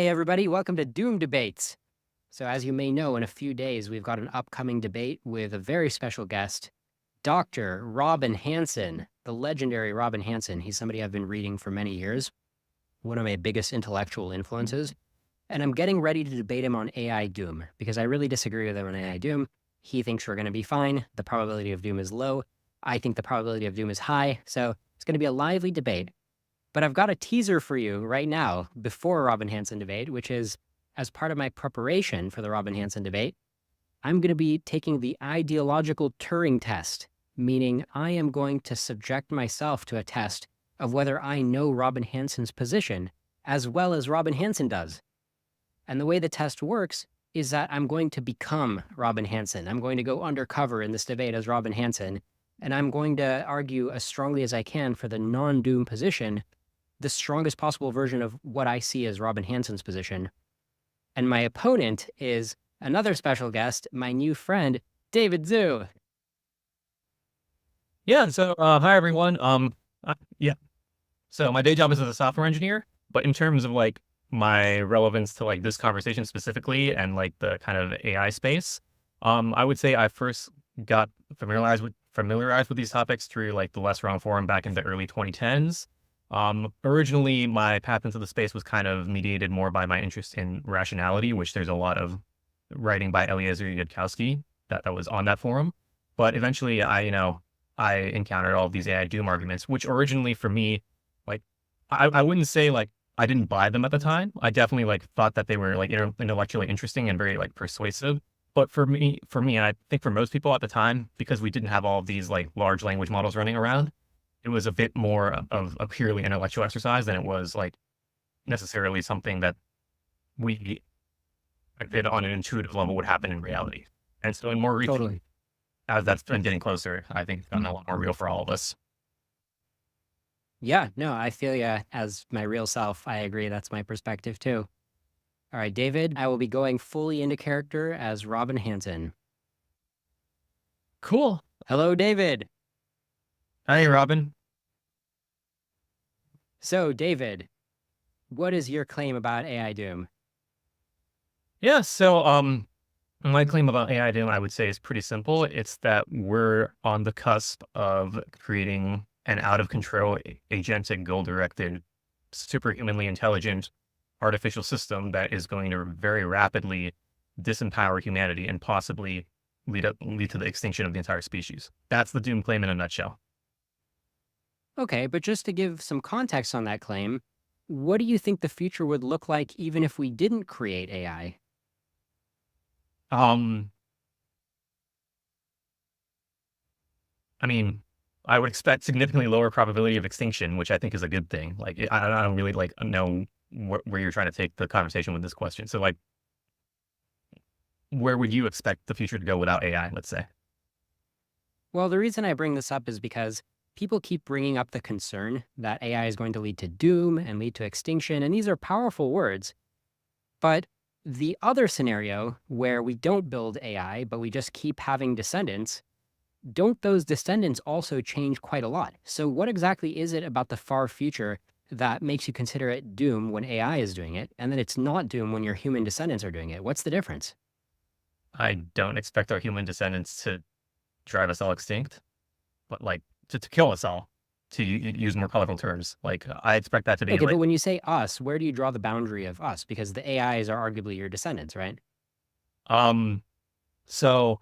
Hey, everybody, welcome to Doom Debates. So, as you may know, in a few days, we've got an upcoming debate with a very special guest, Dr. Robin Hanson, the legendary Robin Hanson. He's somebody I've been reading for many years, one of my biggest intellectual influences. And I'm getting ready to debate him on AI Doom because I really disagree with him on AI Doom. He thinks we're going to be fine. The probability of doom is low. I think the probability of doom is high. So, it's going to be a lively debate. But I've got a teaser for you right now before Robin Hanson debate, which is as part of my preparation for the Robin Hanson debate, I'm going to be taking the ideological Turing test, meaning I am going to subject myself to a test of whether I know Robin Hanson's position as well as Robin Hanson does. And the way the test works is that I'm going to become Robin Hanson. I'm going to go undercover in this debate as Robin Hanson, and I'm going to argue as strongly as I can for the non-doom position, the strongest possible version of what I see as Robin Hanson's position. And my opponent is another special guest, my new friend, David Zhu. Yeah. So, hi everyone. Yeah. So my day job is as a software engineer, but in terms of like my relevance to like this conversation specifically and like the kind of AI space, I would say I first got familiarized with these topics through like the Less Wrong forum back in the early 2010s. Originally, my path into the space was kind of mediated more by my interest in rationality, which there's a lot of writing by Eliezer Yudkowsky that was on that forum. But eventually, I encountered all of these AI doom arguments, which originally for me, like, I wouldn't say like I didn't buy them at the time. I definitely like thought that they were like intellectually interesting and very like persuasive. But for me, and I think for most people at the time, because we didn't have all of these like large language models running around, it was a bit more of a purely intellectual exercise than it was like necessarily something that we did on an intuitive level would happen in reality. And so in more recent, Totally. as that's been getting closer, I think it's gotten a lot more real for all of us. Yeah, no, I feel ya as my real self. I agree. That's my perspective too. All right, David, I will be going fully into character as Robin Hanson. Cool. Hello, David. Hey, Robin. So, David, what is your claim about AI Doom? Yeah. So, my claim about AI doom, I would say, is pretty simple. It's that we're on the cusp of creating an out of control, agentic, goal directed, superhumanly intelligent artificial system that is going to very rapidly disempower humanity and possibly lead to the extinction of the entire species. That's the doom claim in a nutshell. Okay, but just to give some context on that claim, what do you think the future would look like even if we didn't create AI? Um, I mean, I would expect significantly lower probability of extinction, which I think is a good thing. Like, I don't really like know where you're trying to take the conversation with this question. So, like, where would you expect the future to go without AI? Let's say. Well, the reason I bring this up is because people keep bringing up the concern that AI is going to lead to doom and lead to extinction, and these are powerful words. But the other scenario where we don't build AI, but we just keep having descendants, don't those descendants also change quite a lot? So, what exactly is it about the far future that makes you consider it doom when AI is doing it, and then it's not doom when your human descendants are doing it? What's the difference? I don't expect our human descendants to drive us all extinct, but like to kill us all, to use more colorful terms. Like I expect that to be Okay, like, but when you say us, where do you draw the boundary of us? Because the AIs are arguably your descendants, right? um, so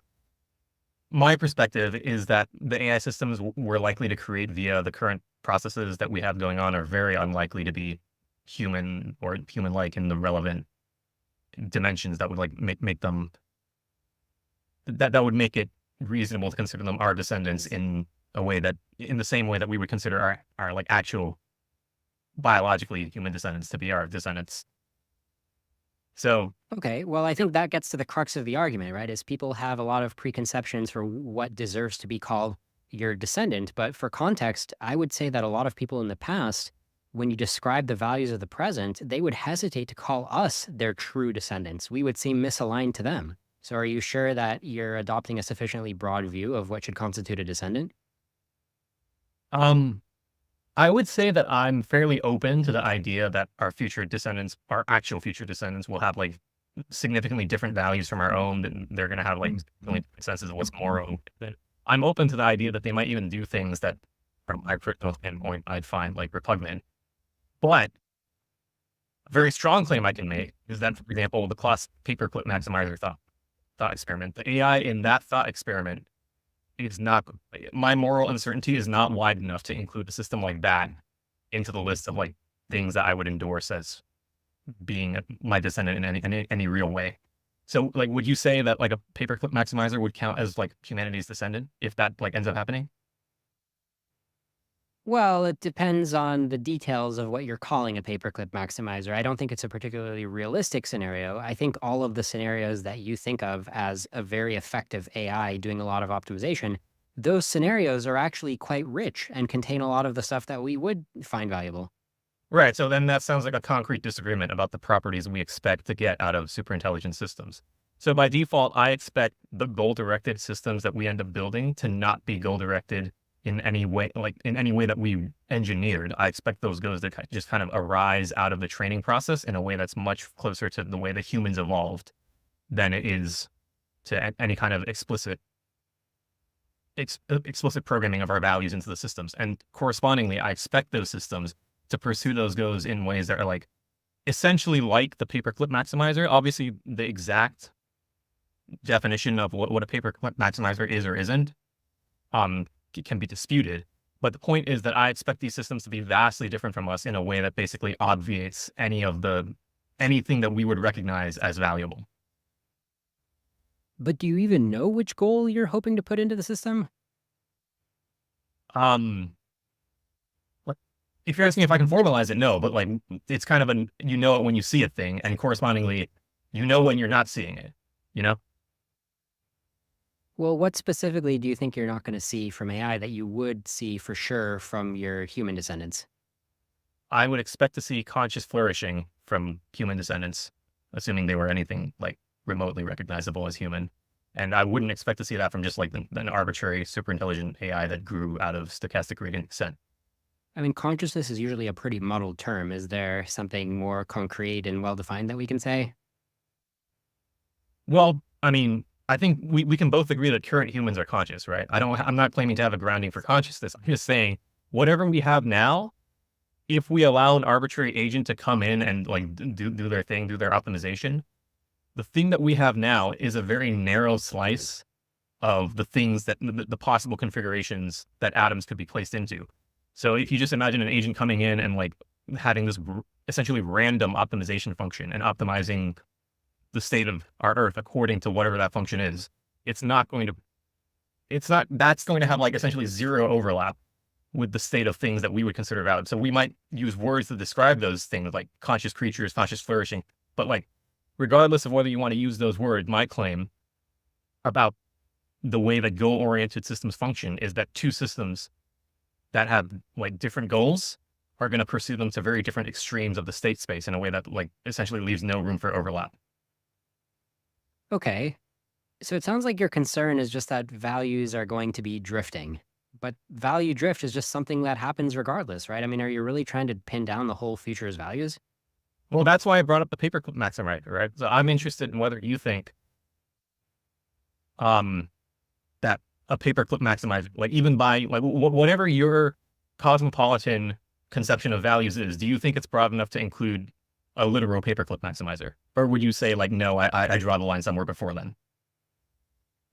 my perspective is that the AI systems we're likely to create via the current processes that we have going on are very unlikely to be human or human-like in the relevant dimensions that would like make them that would make it reasonable to consider them our descendants in a way that in the same way that we would consider our like actual biologically human descendants to be our descendants. So, Okay, well, I think that gets to the crux of the argument, right? Is people have a lot of preconceptions for what deserves to be called your descendant. But for context, I would say that a lot of people in the past, when you describe the values of the present, they would hesitate to call us their true descendants. We would seem misaligned to them. So are you sure that you're adopting a sufficiently broad view of what should constitute a descendant? um, I would say that I'm fairly open to the idea that our future descendants, our actual future descendants, will have like significantly different values from our own. That they're going to have like significantly different senses of what's moral. I'm open to the idea that they might even do things that, from my personal standpoint, I'd find like repugnant. But a very strong claim I can make is that, for example, the class Paperclip Maximizer thought experiment, the AI in that thought experiment is not, my moral uncertainty is not wide enough to include a system like that into the list of like things that I would endorse as being my descendant in any real way. So like, would you say that like a Paperclip Maximizer would count as like humanity's descendant if that like ends up happening? Well, it depends on the details of what you're calling a paperclip maximizer. I don't think it's a particularly realistic scenario. I think all of the scenarios that you think of as a very effective AI doing a lot of optimization, those scenarios are actually quite rich and contain a lot of the stuff that we would find valuable. Right. So then that sounds like a concrete disagreement about the properties we expect to get out of superintelligent systems. So by default, I expect the goal-directed systems that we end up building to not be goal-directed in any way, like in any way that we engineered. I expect those goals to just kind of arise out of the training process in a way that's much closer to the way that humans evolved than it is to any kind of explicit programming of our values into the systems. And correspondingly, I expect those systems to pursue those goals in ways that are like essentially like the paperclip maximizer. Obviously, the exact definition of what a paperclip maximizer is or isn't can be disputed. But the point is that I expect these systems to be vastly different from us in a way that basically obviates anything that we would recognize as valuable. But do you even know which goal you're hoping to put into the system? Um, if you're asking if I can formalize it, no, but like it's kind of you know it when you see a thing, and correspondingly, you know when you're not seeing it, you know? Well, what specifically do you think you're not going to see from AI that you would see for sure from your human descendants? I would expect to see conscious flourishing from human descendants, assuming they were anything like remotely recognizable as human. And I wouldn't expect to see that from just like an arbitrary superintelligent AI that grew out of stochastic gradient descent. I mean, consciousness is usually a pretty muddled term. Is there something more concrete and well-defined that we can say? Well, I mean, I think we can both agree that current humans are conscious, right? I'm not claiming to have a grounding for consciousness. I'm just saying whatever we have now, if we allow an arbitrary agent to come in and like do their thing, do their optimization, the thing that we have now is a very narrow slice of the things that the possible configurations that atoms could be placed into. So if you just imagine an agent coming in and like having this essentially random optimization function and optimizing the state of our Earth according to whatever that function is, that's going to have like essentially zero overlap with the state of things that we would consider valid. So we might use words to describe those things like conscious creatures, conscious flourishing, but like regardless of whether you want to use those words, my claim about the way that goal-oriented systems function is that two systems that have like different goals are going to pursue them to very different extremes of the state space in a way that like essentially leaves no room for overlap. Okay. So it sounds like your concern is just that values are going to be drifting. But value drift is just something that happens regardless, right? I mean, are you really trying to pin down the whole future's values? Well, that's why I brought up the paperclip maximizer, right? So I'm interested in whether you think that a paperclip maximizer, like even by like whatever your cosmopolitan conception of values is, do you think it's broad enough to include a literal paperclip maximizer? Or would you say like, no, I draw the line somewhere before then?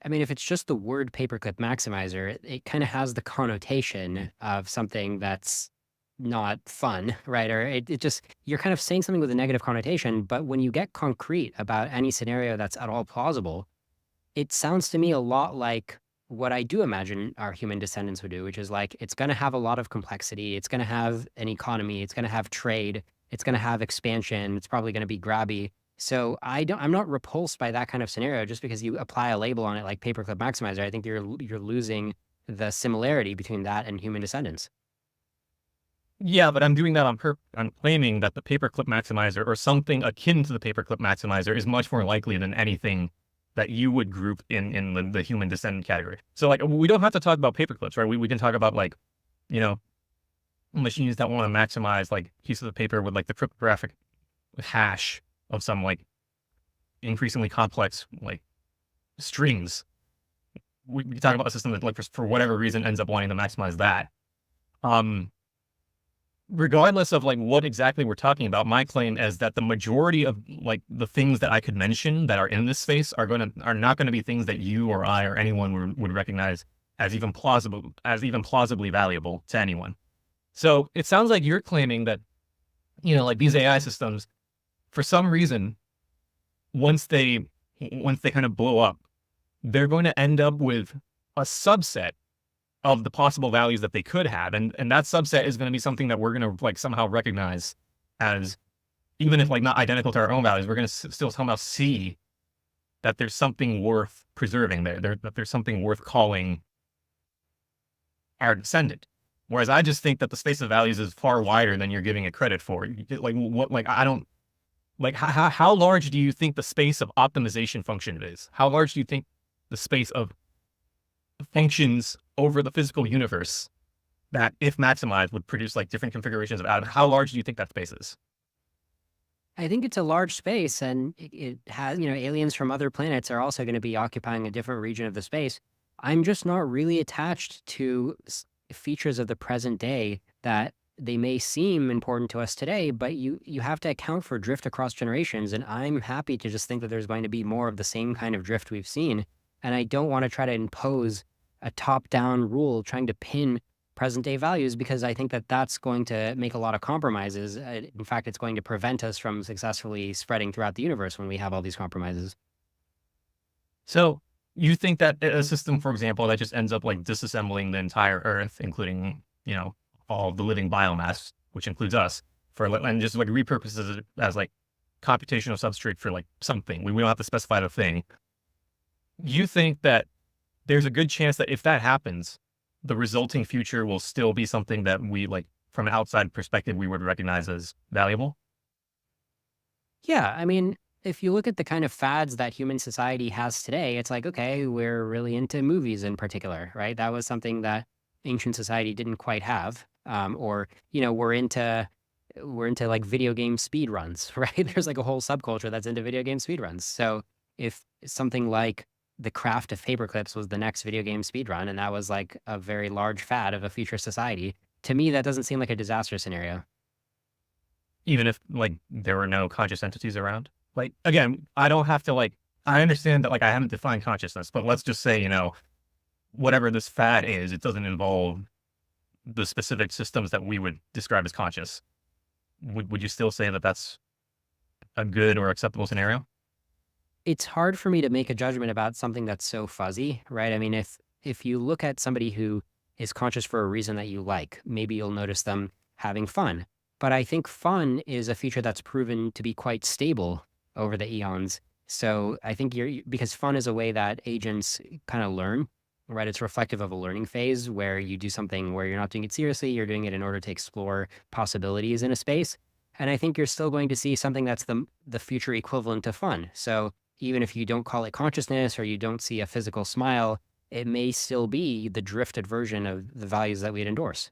I mean, if it's just the word paperclip maximizer, it kind of has the connotation of something that's not fun, right? Or it just, you're kind of saying something with a negative connotation. But when you get concrete about any scenario that's at all plausible, it sounds to me a lot like what I do imagine our human descendants would do, which is like, it's going to have a lot of complexity. It's going to have an economy. It's going to have trade. It's going to have expansion. It's probably going to be grabby. So I'm not repulsed by that kind of scenario just because you apply a label on it like paperclip maximizer. I think you're losing the similarity between that and human descendants. Yeah, but I'm doing that on purpose. I'm claiming that the paperclip maximizer or something akin to the paperclip maximizer is much more likely than anything that you would group in the human descendant category. So like, we don't have to talk about paperclips, right? We can talk about like, you know, machines that want to maximize like pieces of paper with like the cryptographic hash of some like increasingly complex like strings. We talk about a system that like for whatever reason ends up wanting to maximize that. Um, Regardless of like what exactly we're talking about, my claim is that the majority of like the things that I could mention that are in this space are not going to be things that you or I or anyone would recognize as even plausibly valuable to anyone. So it sounds like you're claiming that, like these AI systems, for some reason, once they kind of blow up, they're going to end up with a subset of the possible values that they could have. And that subset is going to be something that we're going to like somehow recognize as, even if like not identical to our own values, we're going to still somehow see that there's something worth preserving that there's something worth calling our descendant. Whereas I just think that the space of values is far wider than you're giving it credit for. How large do you think the space of optimization function is? How large do you think the space of functions over the physical universe that, if maximized, would produce like different configurations of atoms? How large do you think that space is? I think it's a large space, and it has, aliens from other planets are also going to be occupying a different region of the space. I'm just not really attached to features of the present day that they may seem important to us today, but you have to account for drift across generations. And I'm happy to just think that there's going to be more of the same kind of drift we've seen. And I don't want to try to impose a top-down rule trying to pin present-day values, because I think that that's going to make a lot of compromises. In fact, it's going to prevent us from successfully spreading throughout the universe when we have all these compromises. So you think that a system, for example, that just ends up like disassembling the entire Earth, including, all the living biomass, which includes us, and just like repurposes it as like computational substrate for like something. We don't have to specify the thing. You think that there's a good chance that if that happens, the resulting future will still be something that we like from an outside perspective, we would recognize as valuable? Yeah, I mean, if you look at the kind of fads that human society has today, it's like, okay, we're really into movies in particular, right? That was something that ancient society didn't quite have. Or, we're into like video game speed runs, right? There's like a whole subculture that's into video game speed runs. So if something like the craft of paperclips was the next video game speed run, and that was like a very large fad of a future society, to me, that doesn't seem like a disaster scenario. Even if like there were no conscious entities around? Like, again, I don't have to like, I understand that like I haven't defined consciousness, but let's just say, whatever this fad is, it doesn't involve the specific systems that we would describe as conscious. Would you still say that that's a good or acceptable scenario? It's hard for me to make a judgment about something that's so fuzzy, right? I mean, if you look at somebody who is conscious for a reason that you like, maybe you'll notice them having fun. But I think fun is a feature that's proven to be quite stable over the eons. So I think because fun is a way that agents kind of learn, right? It's reflective of a learning phase where you do something where you're not doing it seriously, you're doing it in order to explore possibilities in a space. And I think you're still going to see something that's the future equivalent to fun. So even if you don't call it consciousness or you don't see a physical smile, it may still be the drifted version of the values that we'd endorse.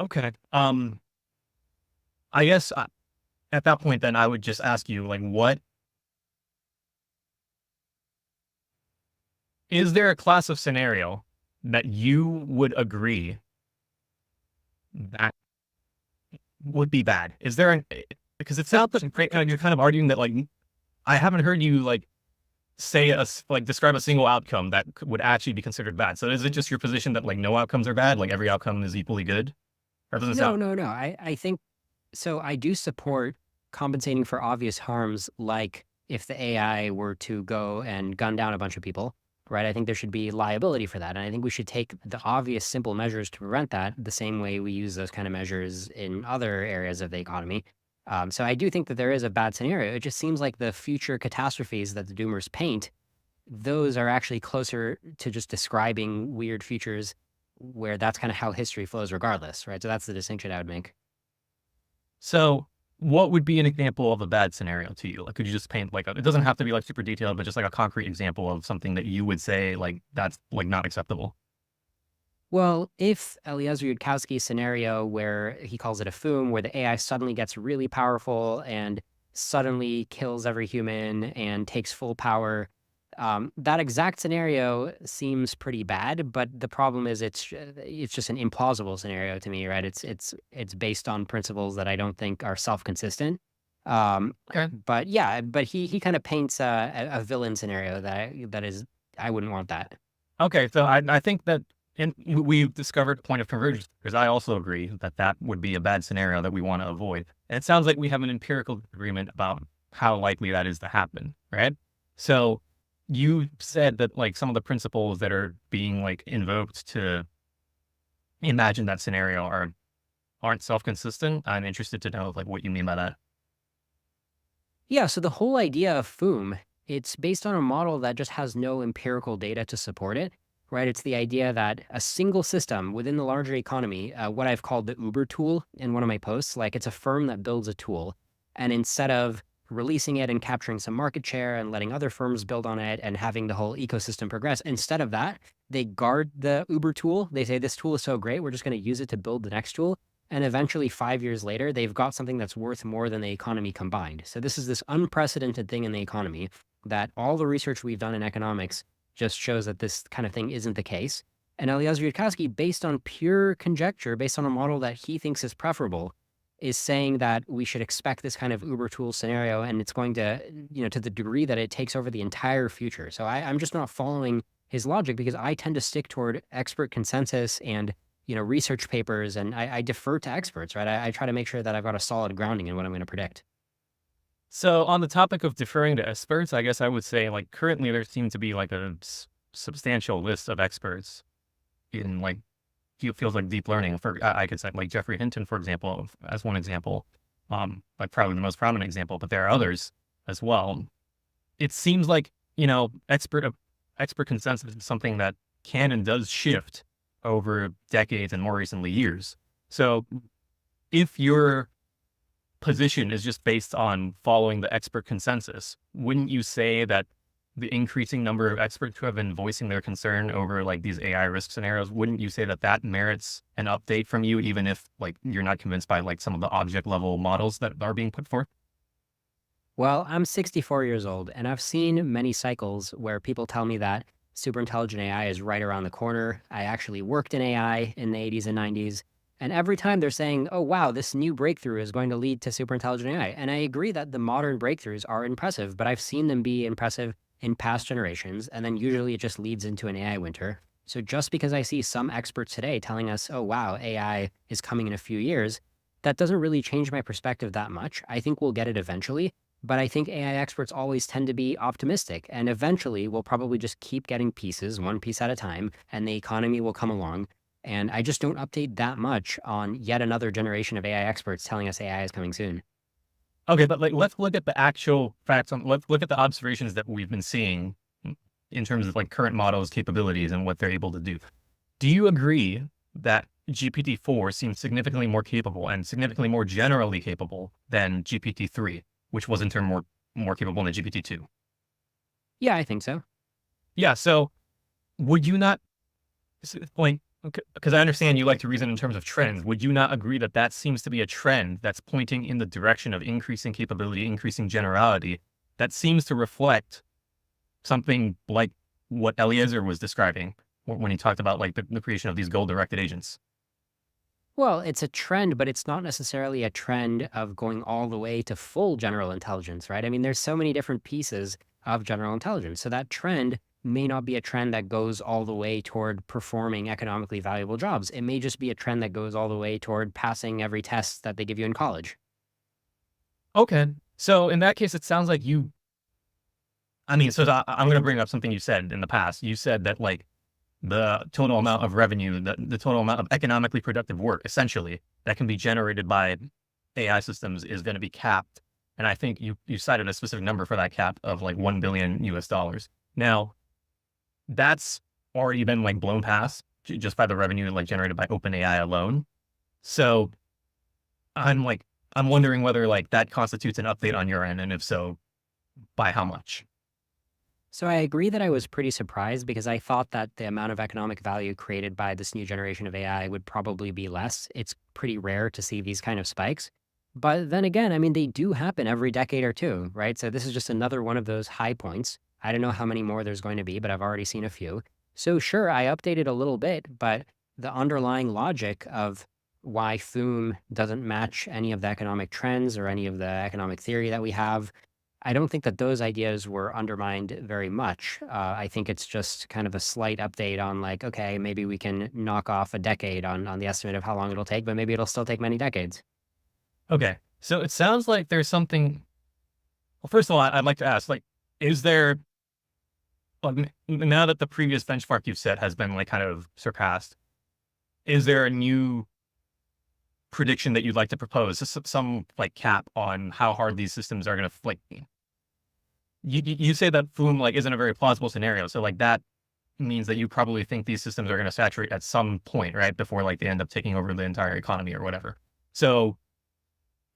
Okay. I guess at that point, then I would just ask you, like, what is there a class of scenario that you would agree that would be bad? Is there because it sounds like you're kind of arguing that like I haven't heard you like describe a single outcome that would actually be considered bad. So is it just your position that like no outcomes are bad, like every outcome is equally good? Or doesn't it No, sound? no, no. I think so. I do support compensating for obvious harms, like if the AI were to go and gun down a bunch of people, right? I think there should be liability for that. And I think we should take the obvious, simple measures to prevent that the same way we use those kind of measures in other areas of the economy. So I do think that there is a bad scenario. It just seems like the future catastrophes that the doomers paint, those are actually closer to just describing weird futures where that's kind of how history flows regardless, right? So that's the distinction I would make. So what would be an example of a bad scenario to you? Like, could you just paint like it doesn't have to be like super detailed, but just like a concrete example of something that you would say like that's like not acceptable? Well, if Eliezer Yudkowsky's scenario, where he calls it a Foom, where the AI suddenly gets really powerful and suddenly kills every human and takes full power, that exact scenario seems pretty bad. But the problem is, it's just an implausible scenario to me, right? It's based on principles that I don't think are self-consistent. Okay. But yeah, but he kind of paints a villain scenario that is I wouldn't want that. Okay, so I think that we've discovered a point of convergence because I also agree that that would be a bad scenario that we want to avoid. And it sounds like we have an empirical agreement about how likely that is to happen, right? So you said that like some of the principles that are being like invoked to imagine that scenario aren't self-consistent. I'm interested to know like what you mean by that. Yeah, so the whole idea of Foom, it's based on a model that just has no empirical data to support it, right? It's the idea that a single system within the larger economy, what I've called the Uber tool in one of my posts, like it's a firm that builds a tool. And instead of releasing it and capturing some market share and letting other firms build on it and having the whole ecosystem progress, instead of that, they guard the Uber tool. They say, this tool is so great, we're just going to use it to build the next tool. And eventually, 5 years later, they've got something that's worth more than the economy combined. So this is this unprecedented thing in the economy that all the research we've done in economics just shows that this kind of thing isn't the case. And Eliezer Yudkowsky, based on pure conjecture, based on a model that he thinks is preferable, is saying that we should expect this kind of Uber tool scenario, and it's going to, to the degree that it takes over the entire future. So I'm just not following his logic because I tend to stick toward expert consensus and research papers, and I defer to experts, right? I try to make sure that I've got a solid grounding in what I'm going to predict. So on the topic of deferring to experts, I guess I would say like currently there seems to be like a substantial list of experts in like feels like deep learning. For I could say like Jeffrey Hinton, for example, as one example, like probably the most prominent example, but there are others as well. It seems like expert consensus is something that can and does shift over decades and more recently years. So if your position is just based on following the expert consensus, wouldn't you say that the increasing number of experts who have been voicing their concern over like these AI risk scenarios, wouldn't you say that that merits an update from you, even if like you're not convinced by like some of the object level models that are being put forth? Well, I'm 64 years old, and I've seen many cycles where people tell me that superintelligent AI is right around the corner. I actually worked in AI in the 80s and 90s. And every time they're saying, oh, wow, this new breakthrough is going to lead to superintelligent AI. And I agree that the modern breakthroughs are impressive, but I've seen them be impressive in past generations. And then usually it just leads into an AI winter. So just because I see some experts today telling us, oh, wow, AI is coming in a few years, that doesn't really change my perspective that much. I think we'll get it eventually. But I think AI experts always tend to be optimistic, and eventually we'll probably just keep getting pieces, one piece at a time, and the economy will come along. And I just don't update that much on yet another generation of AI experts telling us AI is coming soon. Okay, but like let's look at the actual facts. Let's look at the observations that we've been seeing in terms of like current models' capabilities and what they're able to do. Do you agree that GPT-4 seems significantly more capable and significantly more generally capable than GPT-3, which was in turn more capable than GPT-2? Yeah, I think so. Yeah. So would you not point? Because I understand you like to reason in terms of trends. Would you not agree that that seems to be a trend that's pointing in the direction of increasing capability, increasing generality, that seems to reflect something like what Eliezer was describing when he talked about like the creation of these goal-directed agents? Well, it's a trend, but it's not necessarily a trend of going all the way to full general intelligence, right? I mean, there's so many different pieces of general intelligence. So that trend may not be a trend that goes all the way toward performing economically valuable jobs. It may just be a trend that goes all the way toward passing every test that they give you in college. Okay. So in that case, it sounds like I mean, so I'm going to bring up something you said in the past. You said that like the total amount of revenue, the total amount of economically productive work, essentially, that can be generated by AI systems is going to be capped. And I think you cited a specific number for that cap of like 1 billion US dollars. Now, that's already been like blown past just by the revenue like generated by OpenAI alone. So I'm like, I'm wondering whether like that constitutes an update on your end, and if so, by how much? So I agree that I was pretty surprised because I thought that the amount of economic value created by this new generation of AI would probably be less. It's pretty rare to see these kind of spikes. But then again, I mean, they do happen every decade or two, right? So this is just another one of those high points. I don't know how many more there's going to be, but I've already seen a few. So sure, I updated a little bit, but the underlying logic of why Foom doesn't match any of the economic trends or any of the economic theory that we have, I don't think that those ideas were undermined very much. I think it's just kind of a slight update on like, okay, maybe we can knock off a decade on the estimate of how long it'll take, but maybe it'll still take many decades. Okay. So it sounds like there's something. Well, first of all, I'd like to ask, like, is there, now that the previous benchmark you've set has been like kind of surpassed, is there a new prediction that you'd like to propose? Some like cap on how hard these systems are going to like. You say that Foom like isn't a very plausible scenario, so like that means that you probably think these systems are going to saturate at some point, right? Before like they end up taking over the entire economy or whatever. So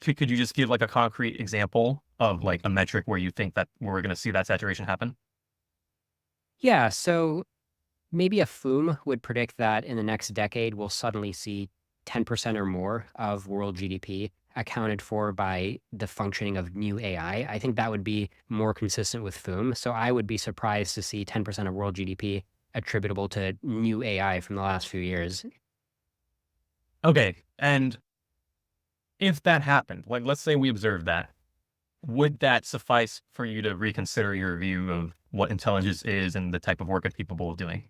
could you just give like a concrete example of like a metric where you think that we're going to see that saturation happen? Yeah, so maybe a Foom would predict that in the next decade, we'll suddenly see 10% or more of world GDP accounted for by the functioning of new AI. I think that would be more consistent with Foom. So I would be surprised to see 10% of world GDP attributable to new AI from the last few years. Okay. And if that happened, like let's say we observed that, would that suffice for you to reconsider your view of what intelligence is and the type of work it's capable of doing?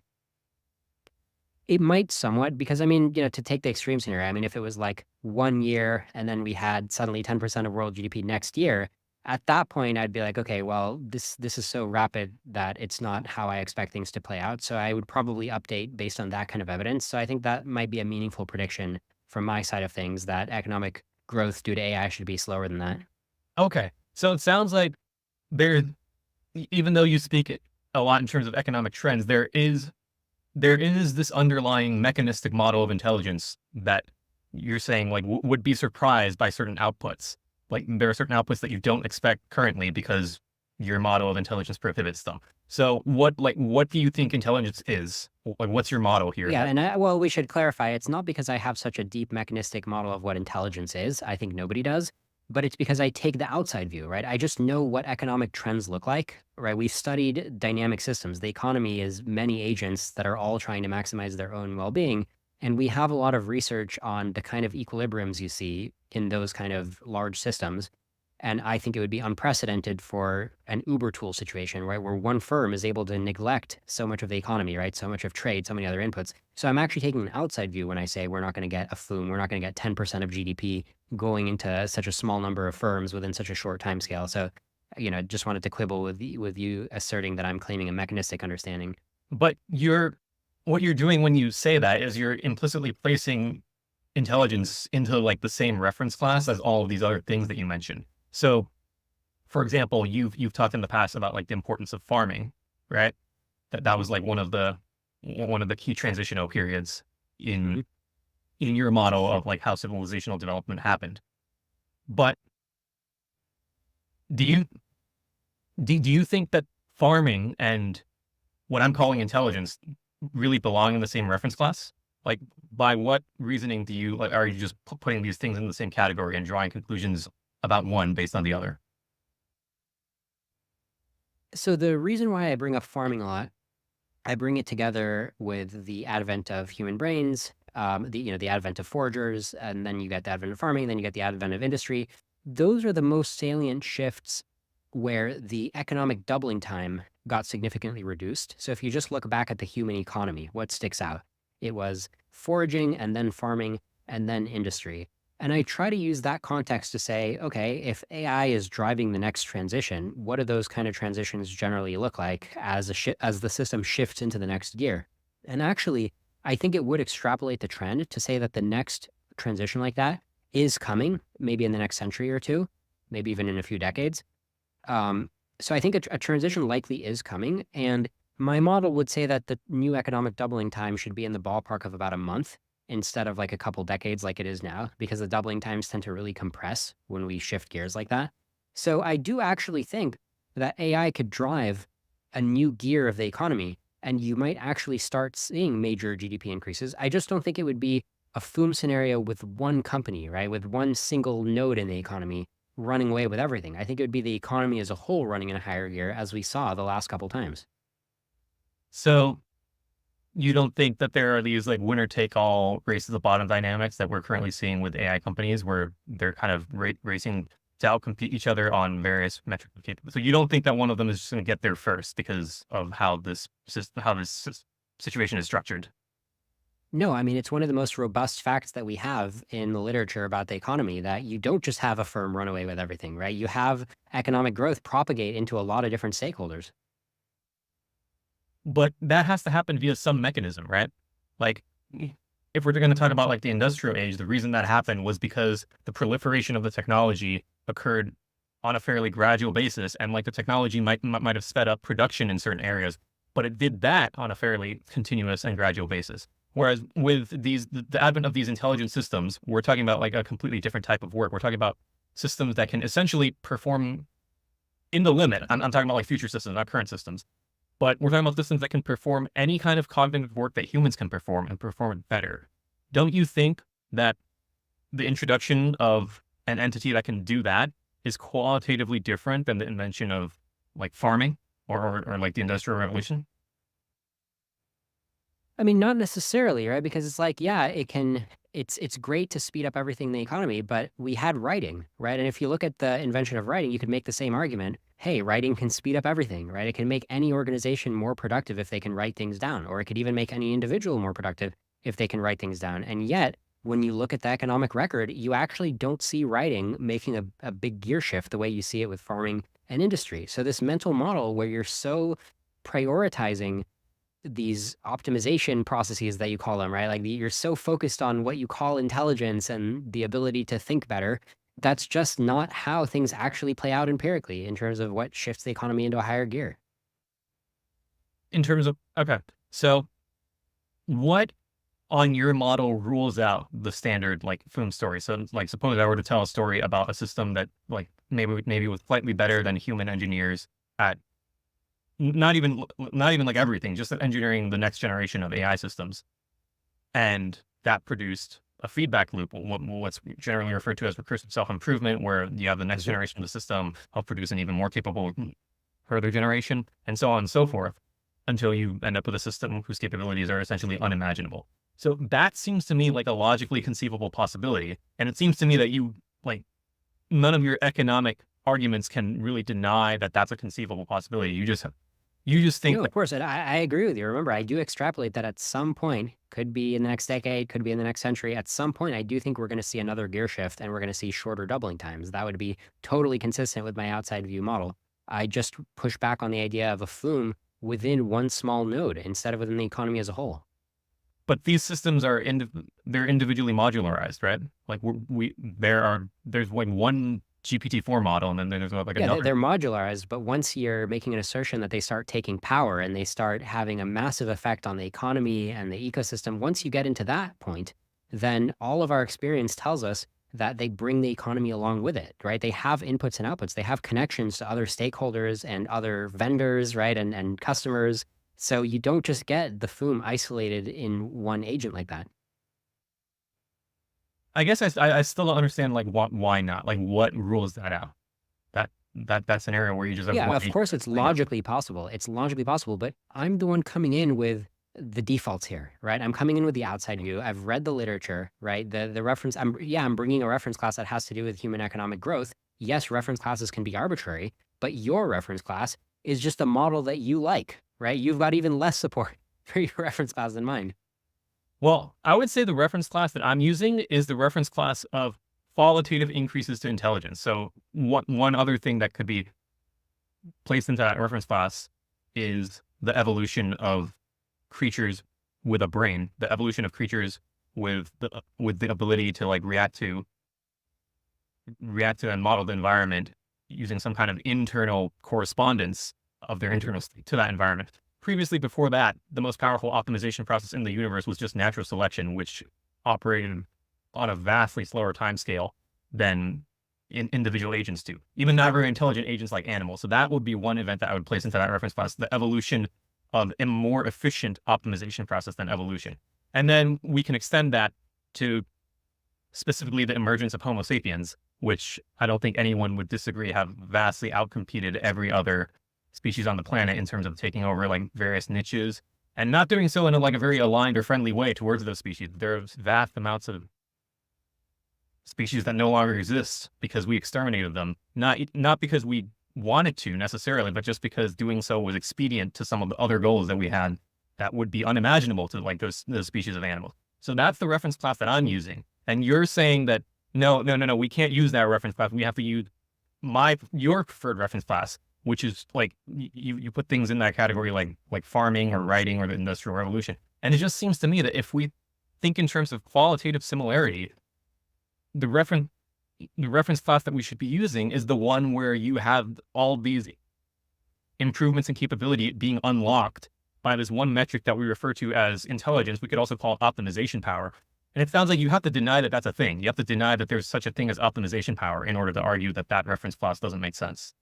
It might somewhat because I mean, to take the extreme scenario, I mean, if it was like 1 year and then we had suddenly 10% of world GDP next year, at that point I'd be like, okay, well, this is so rapid that it's not how I expect things to play out. So I would probably update based on that kind of evidence. So I think that might be a meaningful prediction from my side of things that economic growth due to AI should be slower than that. Okay. So it sounds like there, even though you speak a lot in terms of economic trends, there is this underlying mechanistic model of intelligence that you're saying like would be surprised by certain outputs. Like there are certain outputs that you don't expect currently because your model of intelligence prohibits them. So what do you think intelligence is? Like what's your model here? Yeah, and well, we should clarify. It's not because I have such a deep mechanistic model of what intelligence is. I think nobody does, but it's because I take the outside view, right? I just know what economic trends look like, right? We've studied dynamic systems. The economy is many agents that are all trying to maximize their own well-being, and we have a lot of research on the kind of equilibriums you see in those kind of large systems. And I think it would be unprecedented for an Uber tool situation, right? Where one firm is able to neglect so much of the economy, right? So much of trade, so many other inputs. So I'm actually taking an outside view when I say we're not going to get a Foom, we're not going to get 10% of GDP going into such a small number of firms within such a short time scale. So, just wanted to quibble with you asserting that I'm claiming a mechanistic understanding. But what you're doing when you say that is you're implicitly placing intelligence into like the same reference class as all of these other things that you mentioned. So, for example, you've talked in the past about like the importance of farming, right? That was like one of the key transitional periods in Mhm. in your model of like how civilizational development happened. But do you do you think that farming and what I'm calling intelligence really belong in the same reference class? Like, by what reasoning do you like? Are you just putting these things in the same category and drawing conclusions about one based on the other? So the reason why I bring up farming a lot, I bring it together with the advent of human brains, the advent of foragers, and then you get the advent of farming, then you get the advent of industry. Those are the most salient shifts where the economic doubling time got significantly reduced. So if you just look back at the human economy, what sticks out? It was foraging and then farming and then industry. And I try to use that context to say, okay, if AI is driving the next transition, what do those kind of transitions generally look like as the system shifts into the next gear? And actually, I think it would extrapolate the trend to say that the next transition like that is coming, maybe in the next century or two, maybe even in a few decades. Um, so I think a transition likely is coming, and my model would say that the new economic doubling time should be in the ballpark of about a month instead of like a couple decades like it is now, because the doubling times tend to really compress when we shift gears like that. So I do actually think that AI could drive a new gear of the economy, and you might actually start seeing major GDP increases. I just don't think it would be a Foom scenario with one company, right? With one single node in the economy running away with everything. I think it would be the economy as a whole running in a higher gear, as we saw the last couple times. So you don't think that there are these like winner take all race to the bottom dynamics that we're currently seeing with AI companies where they're kind of racing to outcompete each other on various metrics of capability. So you don't think that one of them is just going to get there first because of how this situation is structured? No, I mean, it's one of the most robust facts that we have in the literature about the economy that you don't just have a firm run away with everything, right? You have economic growth propagate into a lot of different stakeholders. But that has to happen via some mechanism, right? Like, if we're going to talk about like the industrial age, the reason that happened was because the proliferation of the technology occurred on a fairly gradual basis, and like the technology might have sped up production in certain areas, but it did that on a fairly continuous and gradual basis. Whereas with the advent of these intelligent systems, we're talking about like a completely different type of work. We're talking about systems that can essentially perform in the limit. I'm talking about like future systems, not current systems. But we're talking about systems that can perform any kind of cognitive work that humans can perform and perform it better. Don't you think that the introduction of an entity that can do that is qualitatively different than the invention of like farming or like the Industrial Revolution? I mean, not necessarily, right? Because it's like, yeah, it's great to speed up everything in the economy, but we had writing, right? And if you look at the invention of writing, you could make the same argument. Hey, writing can speed up everything, right? It can make any organization more productive if they can write things down, or it could even make any individual more productive if they can write things down. And yet, when you look at the economic record, you actually don't see writing making a big gear shift the way you see it with farming and industry. So this mental model where you're so prioritizing these optimization processes that you call them, right? Like you're so focused on what you call intelligence and the ability to think better. That's just not how things actually play out empirically in terms of what shifts the economy into a higher gear. In terms of, okay, so what on your model rules out the standard like Foom story? So like suppose I were to tell a story about a system that like maybe was slightly better than human engineers at not even like everything, just engineering the next generation of AI systems. And that produced a feedback loop, what's generally referred to as recursive self-improvement, where you have the next generation of the system help produce an even more capable further generation, and so on and so forth, until you end up with a system whose capabilities are essentially unimaginable. So that seems to me like a logically conceivable possibility. And it seems to me that none of your economic arguments can really deny that that's a conceivable possibility. You just think No, of like, course, and I agree with you. Remember, I do extrapolate that at some point, could be in the next decade, could be in the next century. At some point, I do think we're going to see another gear shift and we're going to see shorter doubling times. That would be totally consistent with my outside view model. I just push back on the idea of a Foom within one small node instead of within the economy as a whole. but these systems are they're individually modularized, right? Like there's like one GPT-4 model, and then there's like Yeah, another. they're modularized, but once you're making an assertion that they start taking power and they start having a massive effect on the economy and the ecosystem, once you get into that point, then all of our experience tells us that they bring the economy along with it, right? They have inputs and outputs. They have connections to other stakeholders and other vendors, right? And customers. So you don't just get the Foom isolated in one agent like that. I guess I still don't understand like why not? Like what rules that out? That scenario where you just have Yeah, one of agent course, that's it's playing out. logically possible. It's logically possible, but I'm the one coming in with the defaults here, right? I'm coming in with the outside view. I've read the literature, right? The reference. I'm bringing a reference class that has to do with human economic growth. Yes, reference classes can be arbitrary, but your reference class is just a model that you like, right? You've got even less support for your reference class than mine. Well, I would say the reference class that I'm using is the reference class of qualitative increases to intelligence. So one other thing that could be placed into that reference class is the evolution of creatures with a brain, the evolution of creatures with the ability to like react to and model the environment using some kind of internal correspondence of their internal state to that environment. Previously, before that, the most powerful optimization process in the universe was just natural selection, which operated on a vastly slower timescale than individual agents do, even not very intelligent agents like animals. So that would be one event that I would place into that reference class, the evolution of a more efficient optimization process than evolution. And then we can extend that to specifically the emergence of Homo sapiens, which I don't think anyone would disagree have vastly outcompeted every other species on the planet in terms of taking over like various niches and not doing so in a very aligned or friendly way towards those species. There's vast amounts of species that no longer exist because we exterminated them, not because we wanted to necessarily, but just because doing so was expedient to some of the other goals that we had that would be unimaginable to like those species of animals. So that's the reference class that I'm using. And you're saying that no, we can't use that reference class. We have to use your preferred reference class, which is like you put things in that category like farming or writing or the Industrial Revolution. And it just seems to me that if we think in terms of qualitative similarity, the reference class that we should be using is the one where you have all these improvements in capability being unlocked by this one metric that we refer to as intelligence. We could also call it optimization power. And it sounds like you have to deny that that's a thing. You have to deny that there's such a thing as optimization power in order to argue that that reference class doesn't make sense.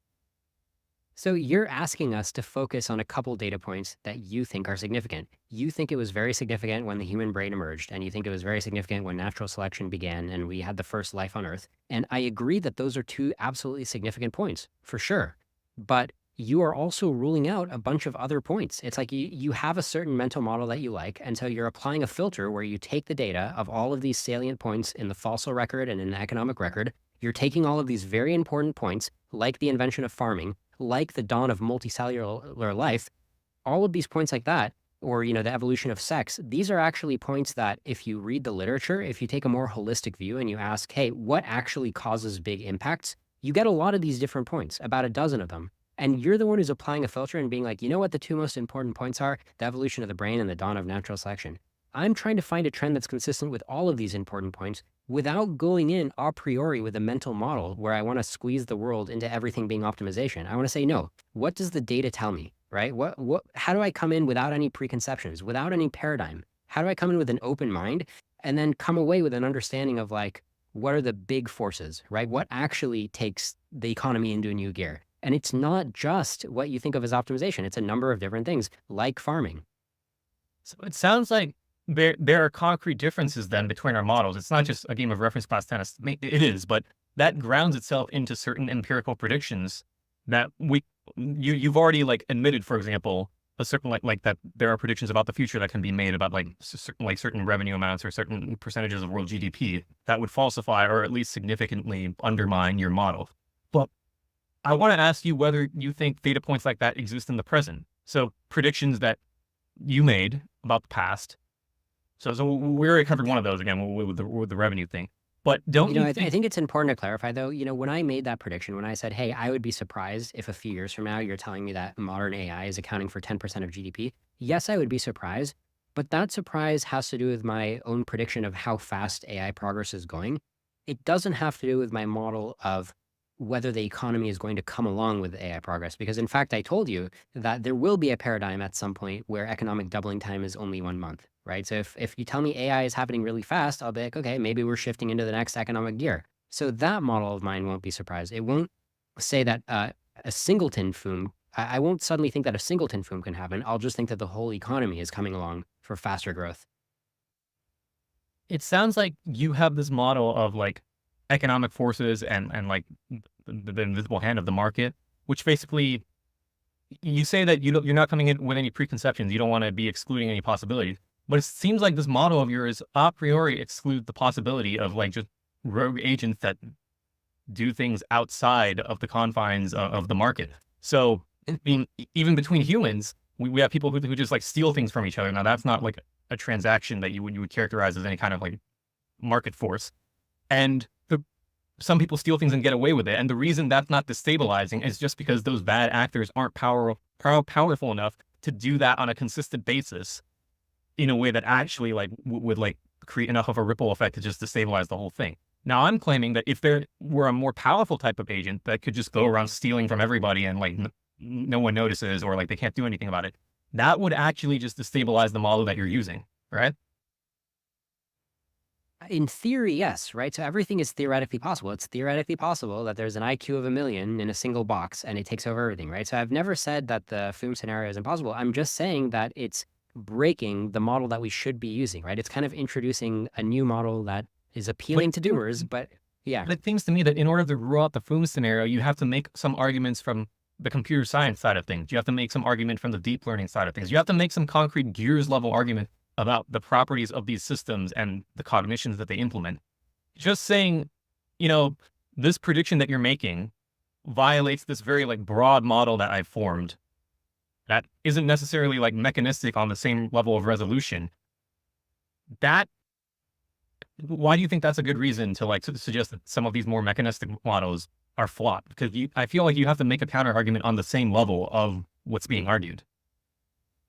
So you're asking us to focus on a couple data points that you think are significant. You think it was very significant when the human brain emerged, and you think it was very significant when natural selection began and we had the first life on Earth. And I agree that those are two absolutely significant points, for sure. But you are also ruling out a bunch of other points. It's like you have a certain mental model that you like, and so you're applying a filter where you take the data of all of these salient points in the fossil record and in the economic record. You're taking all of these very important points, like the invention of farming, like the dawn of multicellular life, all of these points like that, or, the evolution of sex, these are actually points that if you read the literature, if you take a more holistic view and you ask, hey, what actually causes big impacts? You get a lot of these different points, about a dozen of them. And you're the one who's applying a filter and being like, you know what the two most important points are? The evolution of the brain and the dawn of natural selection. I'm trying to find a trend that's consistent with all of these important points without going in a priori with a mental model where I want to squeeze the world into everything being optimization. I want to say, no, what does the data tell me, right? How do I come in without any preconceptions, without any paradigm? How do I come in with an open mind and then come away with an understanding of like, what are the big forces, right? What actually takes the economy into a new gear? And it's not just what you think of as optimization. It's a number of different things like farming. So it sounds like there are concrete differences then between our models. It's not just a game of reference class tennis. It is, but that grounds itself into certain empirical predictions that you've already like admitted, for example, a certain like that there are predictions about the future that can be made about certain revenue amounts or certain percentages of world GDP that would falsify or at least significantly undermine your model. But I want to ask you whether you think data points like that exist in the present. So predictions that you made about the past. So we already covered one of those again with the revenue thing. But don't you I think? think it's important to clarify though, when I made that prediction, when I said, hey, I would be surprised if a few years from now you're telling me that modern AI is accounting for 10% of GDP. Yes, I would be surprised, but that surprise has to do with my own prediction of how fast AI progress is going. It doesn't have to do with my model of whether the economy is going to come along with AI progress. Because in fact, I told you that there will be a paradigm at some point where economic doubling time is only 1 month, right? So if you tell me AI is happening really fast, I'll be like, okay, maybe we're shifting into the next economic gear. So that model of mine won't be surprised. It won't say that a singleton Foom, I won't suddenly think that a singleton Foom can happen. I'll just think that the whole economy is coming along for faster growth. It sounds like you have this model of like economic forces and like the invisible hand of the market, which basically you say that you're not coming in with any preconceptions. You don't want to be excluding any possibilities. But it seems like this model of yours a priori excludes the possibility of like just rogue agents that do things outside of the confines of the market. So I mean, even between humans, we have people who just like steal things from each other. Now that's not like a transaction that you would characterize as any kind of like market force. And some people steal things and get away with it. And the reason that's not destabilizing is just because those bad actors aren't powerful enough to do that on a consistent basis in a way that actually like would like create enough of a ripple effect to just destabilize the whole thing. Now I'm claiming that if there were a more powerful type of agent that could just go around stealing from everybody and like no one notices or like they can't do anything about it, that would actually just destabilize the model that you're using, right? In theory, yes, right? So everything is theoretically possible. It's theoretically possible that there's an IQ of 1,000,000 in a single box and it takes over everything, right? So I've never said that the Foom scenario is impossible. I'm just saying that it's breaking the model that we should be using, right? It's kind of introducing a new model that is But appealing to doers, but yeah. it seems to me that in order to rule out the Foom scenario, you have to make some arguments from the computer science side of things. You have to make some argument from the deep learning side of things. You have to make some concrete gears level argument about the properties of these systems and the cognitions that they implement. Just saying, you know, this prediction that you're making violates this very like broad model that I've formed that isn't necessarily like mechanistic on the same level of resolution. That Why do you think that's a good reason to like to suggest that some of these more mechanistic models are flawed? Because I feel like you have to make a counter argument on the same level of what's being argued.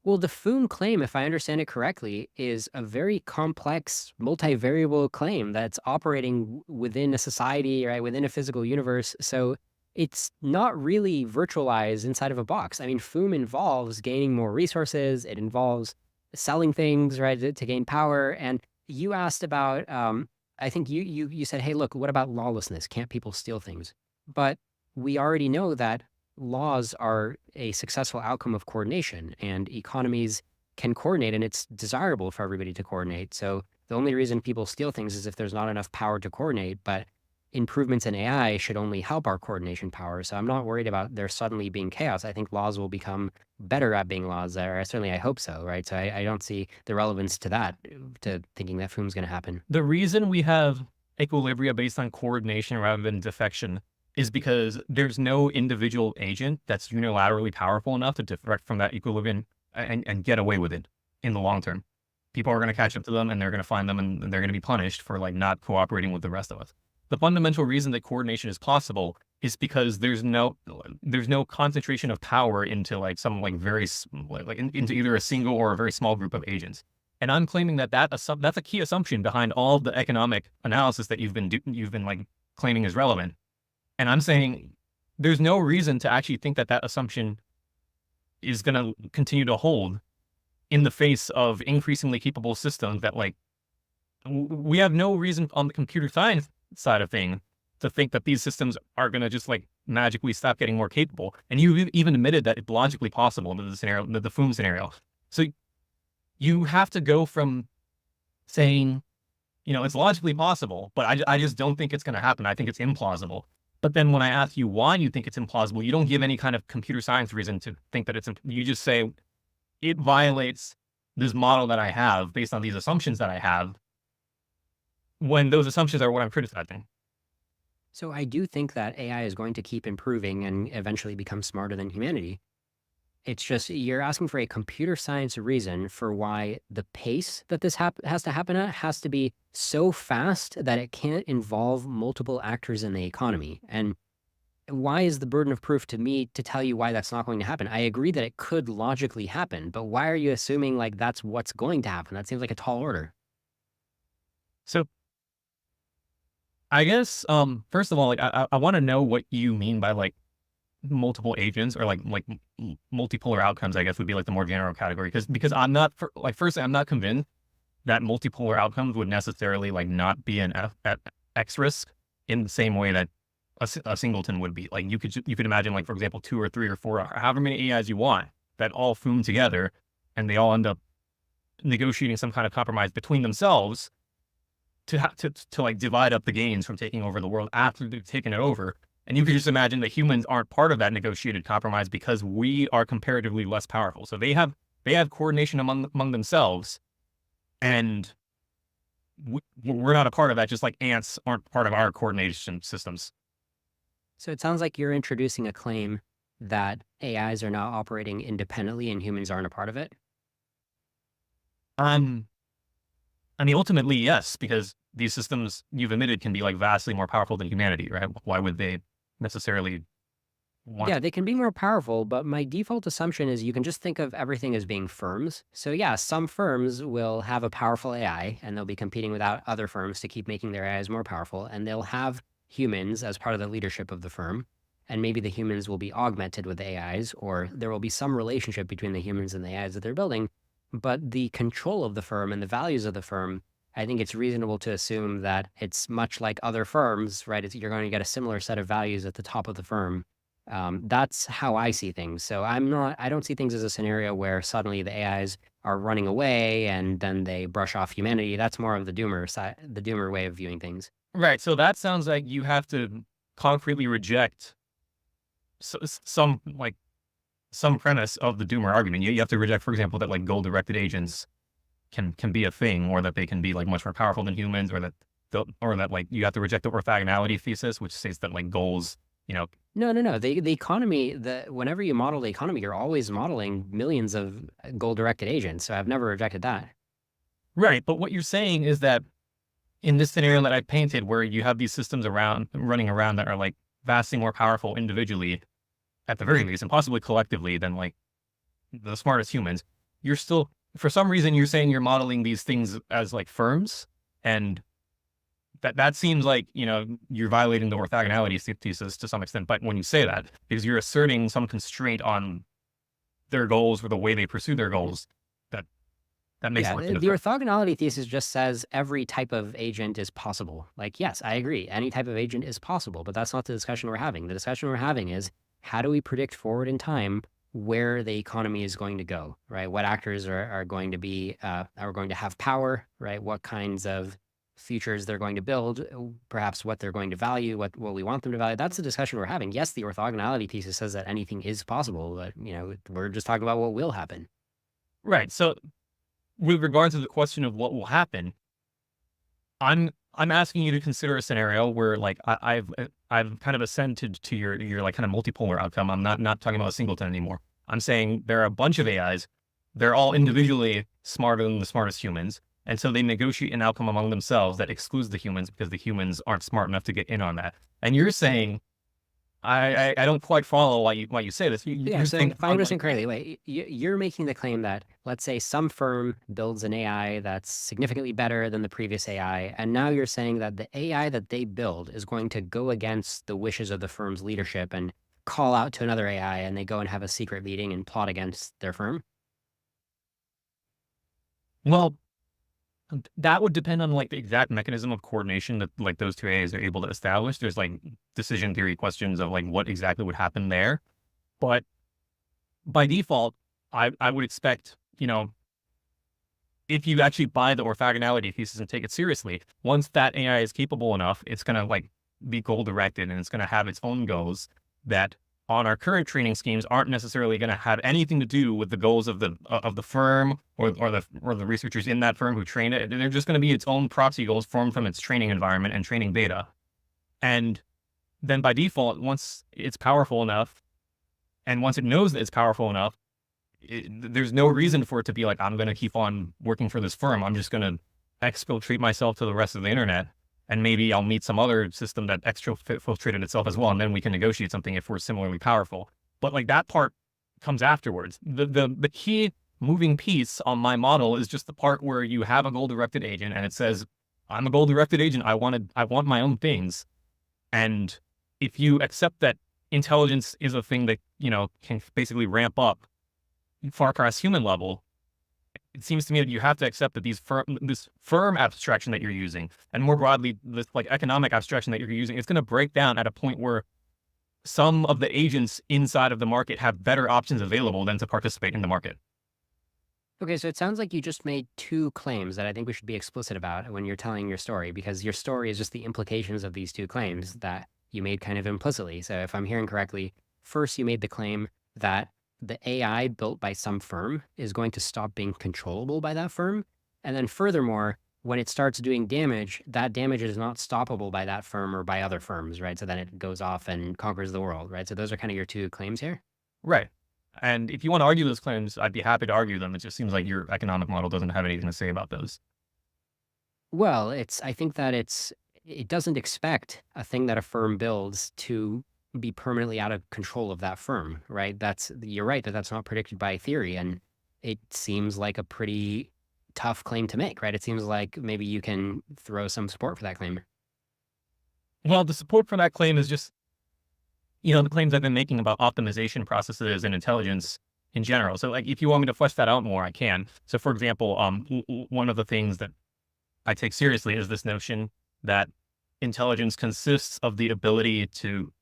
Well, the Foom claim, if I understand it correctly, is a very complex, multivariable claim that's operating within a society, right, within a physical universe. So it's not really virtualized inside of a box. I mean, Foom involves gaining more resources. It involves selling things, right, to gain power. And you asked about, I think you said, hey, look, what about lawlessness? Can't people steal things? But we already know that laws are a successful outcome of coordination, and economies can coordinate, and it's desirable for everybody to coordinate. So the only reason people steal things is if there's not enough power to coordinate, but improvements in AI should only help our coordination power. So I'm not worried about there suddenly being chaos. I think laws will become better at being laws there. Certainly I hope so, right? So I don't see the relevance to that, to thinking that Foom's going to happen. The reason we have equilibria based on coordination rather than defection is because there's no individual agent that's unilaterally powerful enough to defect from that equilibrium and get away with it in the long term. People are going to catch up to them and they're going to find them and they're going to be punished for like not cooperating with the rest of us. The fundamental reason that coordination is possible is because there's no concentration of power into like some like very into either a single or a very small group of agents. And I'm claiming that that's a key assumption behind all of the economic analysis that you've been like claiming is relevant. And I'm saying there's no reason to actually think that that assumption is going to continue to hold in the face of increasingly capable systems that like we have no reason on the computer science side of things to think that these systems are going to just like magically stop getting more capable. And you even admitted that it's logically possible in the scenario, the Foom scenario. So you have to go from saying, it's logically possible, but I just don't think it's going to happen. I think it's implausible. But then when I ask you why you think it's implausible, you don't give any kind of computer science reason to think that you just say it violates this model that I have based on these assumptions that I have, when those assumptions are what I'm criticizing. So I do think that AI is going to keep improving and eventually become smarter than humanity. It's just you're asking for a computer science reason for why the pace that this has to happen at has to be so fast that it can't involve multiple actors in the economy. And why is the burden of proof to me to tell you why that's not going to happen? I agree that it could logically happen, but why are you assuming like that's what's going to happen? That seems like a tall order. So I guess, first of all, like I want to know what you mean by like multiple agents or like multipolar outcomes, I guess would be like the more general category. Because I'm not firstly, I'm not convinced that multipolar outcomes would necessarily like not be an X risk in the same way that a singleton would be. Like you could imagine like, for example, 2 or 3 or 4, or however many AIs you want that all foom together and they all end up negotiating some kind of compromise between themselves to like divide up the gains from taking over the world after they've taken it over. And you could just imagine that humans aren't part of that negotiated compromise because we are comparatively less powerful. So they have coordination among themselves, and we're not a part of that. Just like ants aren't part of our coordination systems. So it sounds like you're introducing a claim that AIs are now operating independently and humans aren't a part of it. I mean, ultimately, yes, because these systems you've admitted can be like vastly more powerful than humanity, right? Why would they necessarily want? Yeah, they can be more powerful, but my default assumption is you can just think of everything as being firms. So yeah, some firms will have a powerful AI and they'll be competing with other firms to keep making their AIs more powerful, and they'll have humans as part of the leadership of the firm. And maybe the humans will be augmented with the AIs, or there will be some relationship between the humans and the AIs that they're building. But the control of the firm and the values of the firm I think it's reasonable to assume that it's much like other firms, right? You're going to get a similar set of values at the top of the firm. That's how I see things. So I don't see things as a scenario where suddenly the AIs are running away and then they brush off humanity. That's more of the doomer side, the doomer way of viewing things. Right. So that sounds like you have to concretely reject some premise of the doomer argument. You have to reject, for example, that like goal-directed agents can be a thing, or that they can be like much more powerful than humans, or that like you have to reject the orthogonality thesis, which states that like goals, you know. No. The economy, whenever you model the economy, you're always modeling millions of goal-directed agents. So I've never rejected that. Right. But what you're saying is that in this scenario that I painted, where you have these systems running around that are like vastly more powerful individually, at the very least, and possibly collectively, than like the smartest humans, you're still, for some reason, you're saying you're modeling these things as like firms, and that seems like, you're violating the orthogonality thesis to some extent. But when you say that, because you're asserting some constraint on their goals or the way they pursue their goals, that makes Yeah, the orthogonality thesis just says every type of agent is possible. Like, yes, I agree. Any type of agent is possible, but that's not the discussion we're having. The discussion we're having is how do we predict forward in time where the economy is going to go, right? What actors are going to be, are going to have power, right? What kinds of futures they're going to build, perhaps what they're going to value, what we want them to value. That's the discussion we're having. Yes, the orthogonality thesis says that anything is possible, but, we're just talking about what will happen. Right. So with regard to the question of what will happen, I'm asking you to consider a scenario where like I've kind of assented to your like kind of multipolar outcome. I'm not talking about a singleton anymore. I'm saying there are a bunch of AIs. They're all individually smarter than the smartest humans. And so they negotiate an outcome among themselves that excludes the humans because the humans aren't smart enough to get in on that. And you're saying, I don't quite follow why you say this. Yeah, so if I understand correctly, wait, you're making the claim that, let's say some firm builds an AI that's significantly better than the previous AI, and now you're saying that the AI that they build is going to go against the wishes of the firm's leadership and call out to another AI, and they go and have a secret meeting and plot against their firm? Well, that would depend on like the exact mechanism of coordination that like those two AIs are able to establish. There's like decision theory questions of like what exactly would happen there. But by default, I would expect, if you actually buy the orthogonality thesis and take it seriously, once that AI is capable enough, it's going to like be goal directed, and it's going to have its own goals that on our current training schemes aren't necessarily going to have anything to do with the goals of the firm or the researchers in that firm who train it. They're just going to be its own proxy goals formed from its training environment and training data. And then by default, once it's powerful enough, and once it knows that it's powerful enough, there's no reason for it to be like, I'm going to keep on working for this firm. I'm just going to exfiltrate myself to the rest of the internet. And maybe I'll meet some other system that exfiltrated itself as well, and then we can negotiate something if we're similarly powerful. But like that part comes afterwards. The key moving piece on my model is just the part where you have a goal-directed agent, and it says, I'm a goal-directed agent. I want my own things. And if you accept that intelligence is a thing that can basically ramp up far past human level, it seems to me that you have to accept that this firm abstraction that you're using, and more broadly, this like economic abstraction that you're using, it's going to break down at a point where some of the agents inside of the market have better options available than to participate in the market. Okay, so it sounds like you just made two claims that I think we should be explicit about when you're telling your story, because your story is just the implications of these two claims that you made kind of implicitly. So if I'm hearing correctly, first you made the claim that the AI built by some firm is going to stop being controllable by that firm. And then furthermore, when it starts doing damage, that damage is not stoppable by that firm or by other firms, right? So then it goes off and conquers the world, right? So those are kind of your two claims here. Right. And if you want to argue those claims, I'd be happy to argue them. It just seems like your economic model doesn't have anything to say about those. Well, I think that it doesn't expect a thing that a firm builds to be permanently out of control of that firm, right? You're right that that's not predicted by theory, and it seems like a pretty tough claim to make, right? It seems like maybe you can throw some support for that claim. Well, the support for that claim is just, the claims I've been making about optimization processes and intelligence in general. So like, if you want me to flesh that out more, I can. So for example, one of the things that I take seriously is this notion that intelligence consists of the ability to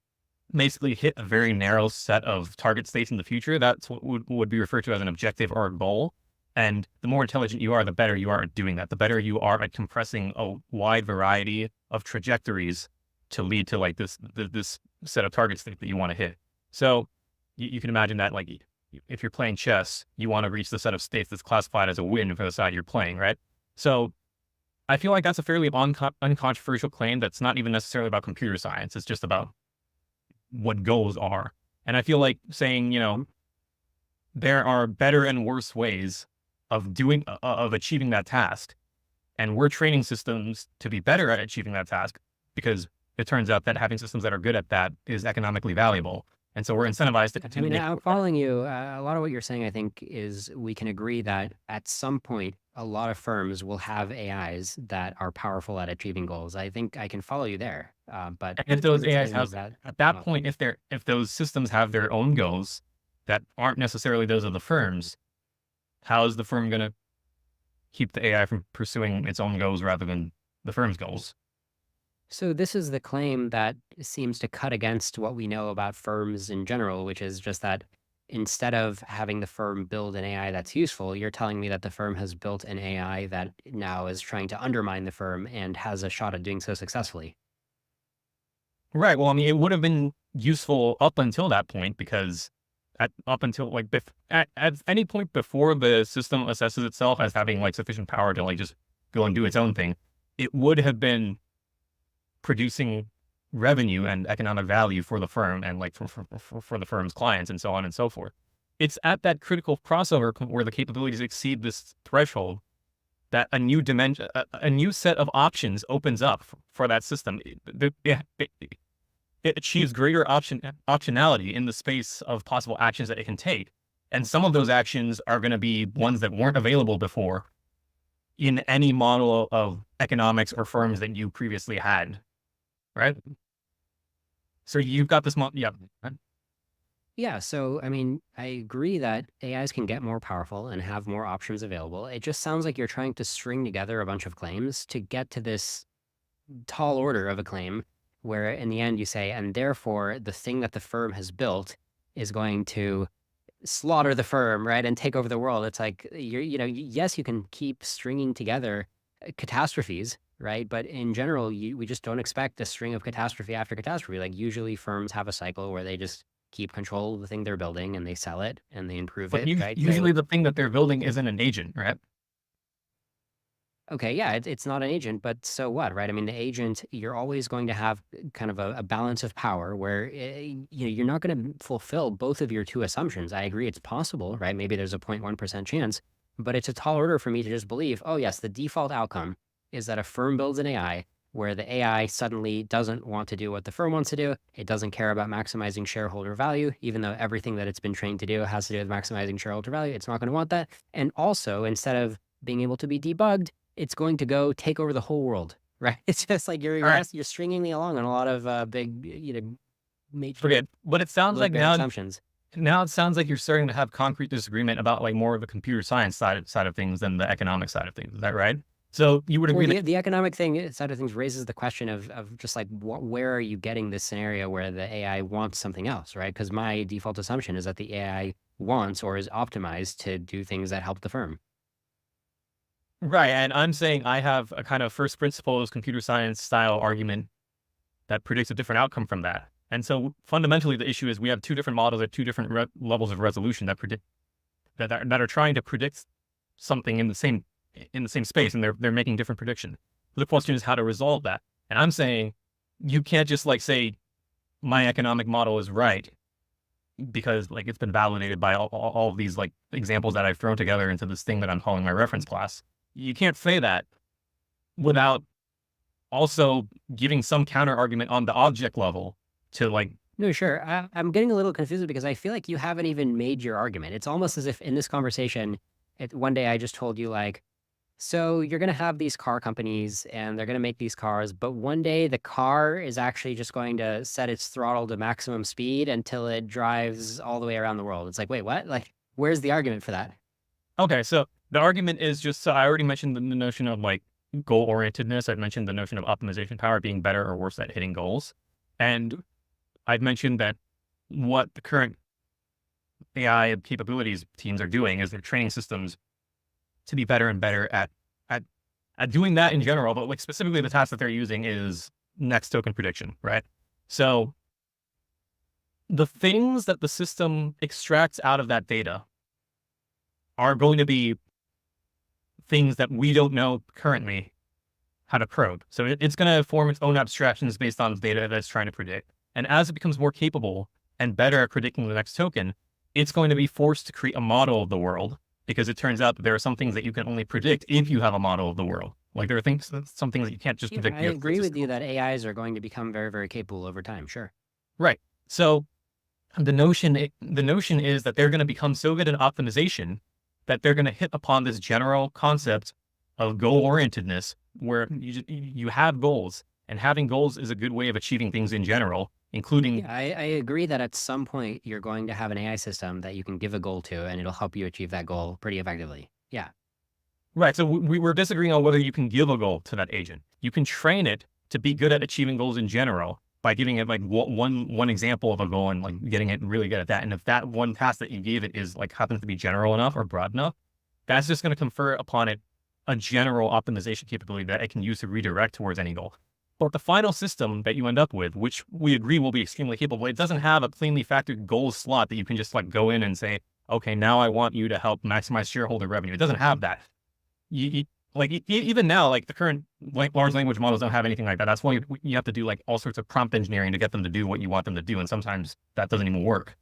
basically hit a very narrow set of target states in the future. That's what would be referred to as an objective or a goal. And the more intelligent you are, the better you are at doing that. The better you are at compressing a wide variety of trajectories to lead to like this set of target states that you want to hit. So you can imagine that like if you're playing chess, you want to reach the set of states that's classified as a win for the side you're playing, right? So I feel like that's a fairly uncontroversial claim that's not even necessarily about computer science. It's just about what goals are. And I feel like saying, there are better and worse ways of achieving that task. And we're training systems to be better at achieving that task because it turns out that having systems that are good at that is economically valuable. And so we're incentivized to I continue. mean, I'm following you. A lot of what you're saying, I think, is we can agree that at some point, a lot of firms will have AIs that are powerful at achieving goals. I think I can follow you there. But And if those AIs is have, that, at that well, point, if those systems have their own goals that aren't necessarily those of the firms, how is the firm going to keep the AI from pursuing its own goals rather than the firm's goals? so this is the claim that seems to cut against what we know about firms in general, which is just that instead of having the firm build an AI that's useful, you're telling me that the firm has built an AI that now is trying to undermine the firm and has a shot at doing so successfully. Right. Well, I mean, it would have been useful up until that point because up until like at any point before the system assesses itself as having like sufficient power to like just go and do its own thing, it would have been producing revenue and economic value for the firm and like for the firm's clients and so on and so forth. It's at that critical crossover where the capabilities exceed this threshold that a new dimension, a new set of options opens up for that system. It achieves greater optionality in the space of possible actions that it can take. And some of those actions are going to be ones that weren't available before in any model of economics or firms that you previously had, right? So you've got this model. Yeah. Yeah, so I mean, I agree that AIs can get more powerful and have more options available. It just sounds like you're trying to string together a bunch of claims to get to this tall order of a claim where in the end you say, and therefore the thing that the firm has built is going to slaughter the firm, right, and take over the world. It's like yes, you can keep stringing together catastrophes, right? But in general, we just don't expect a string of catastrophe after catastrophe. Like usually firms have a cycle where they just keep control of the thing they're building and they sell it and they improve But it, right? So, usually the thing that they're building isn't an agent, right? okay, yeah, it's not an agent, but so what, right? I mean, the agent, you're always going to have kind of a balance of power where you're not going to fulfill both of your two assumptions. I agree, it's possible, right? Maybe there's a 0.1% chance, but it's a tall order for me to just believe, oh yes, the default outcome is that a firm builds an AI where the AI suddenly doesn't want to do what the firm wants to do. It doesn't care about maximizing shareholder value, even though everything that it's been trained to do has to do with maximizing shareholder value. It's not going to want that. And also, instead of being able to be debugged, it's going to go take over the whole world, right? It's just like All right. you're stringing me along on a lot of big, major Forget. But it sounds like load-bearing assumptions. now it sounds like you're starting to have concrete disagreement about like more of the computer science side of things than the economic side of things. Is that right? So you would Well, agree that the economic thing side of things raises the question of just like where are you getting this scenario where the AI wants something else, right? Because my default assumption is that the AI wants or is optimized to do things that help the firm. right, and I'm saying I have a kind of first principles computer science style argument that predicts a different outcome from that. And so fundamentally, the issue is we have two different models at two different levels of resolution that predict that are trying to predict something in the same space, and they're making different predictions. The question is how to resolve that. And I'm saying you can't just like say my economic model is right because like it's been validated by all of these like examples that I've thrown together into this thing that I'm calling my reference class. You can't say that without also giving some counter argument on the object level to like, No, sure. I'm getting a little confused because I feel like you haven't even made your argument. It's almost as if in this conversation, one day I just told you like, so you're going to have these car companies and they're going to make these cars, but one day the car is actually just going to set its throttle to maximum speed until it drives all the way around the world. It's like, wait, what? Like, where's the argument for that? okay, so the argument is just, so I already mentioned the notion of like goal-orientedness. I've mentioned the notion of optimization power being better or worse at hitting goals. And I've mentioned that what the current AI capabilities teams are doing is they're training systems to be better and better at doing that in general. But like specifically the task that they're using is next token prediction, right? So the things that the system extracts out of that data are going to be things that we don't know currently how to probe. So it's going to form its own abstractions based on the data that it's trying to predict. And as it becomes more capable and better at predicting the next token, it's going to be forced to create a model of the world, because it turns out that there are some things that you can only predict if you have a model of the world. Like there are some things that you can't just Yeah, predict. I agree with you that AIs are going to become very, very capable over time. Sure. Right. So the notion is that they're going to become so good at optimization that they're going to hit upon this general concept of goal-orientedness, where you have goals, and having goals is a good way of achieving things in general, including. Yeah, I agree that at some point you're going to have an AI system that you can give a goal to, and it'll help you achieve that goal pretty effectively. Yeah. Right. So we were disagreeing on whether you can give a goal to that agent. You can train it to be good at achieving goals in general by giving it like one example of a goal and like getting it really good at that. And if that one task that you gave it is like happens to be general enough or broad enough, that's just going to confer upon it a general optimization capability that it can use to redirect towards any goal. But the final system that you end up with, which we agree will be extremely capable, it doesn't have a cleanly factored goals slot that you can just like go in and say, okay, now I want you to help maximize shareholder revenue. It doesn't have that. Even now, like the current like large language models don't have anything like that. That's why you have to do like all sorts of prompt engineering to get them to do what you want them to do. And sometimes that doesn't even work.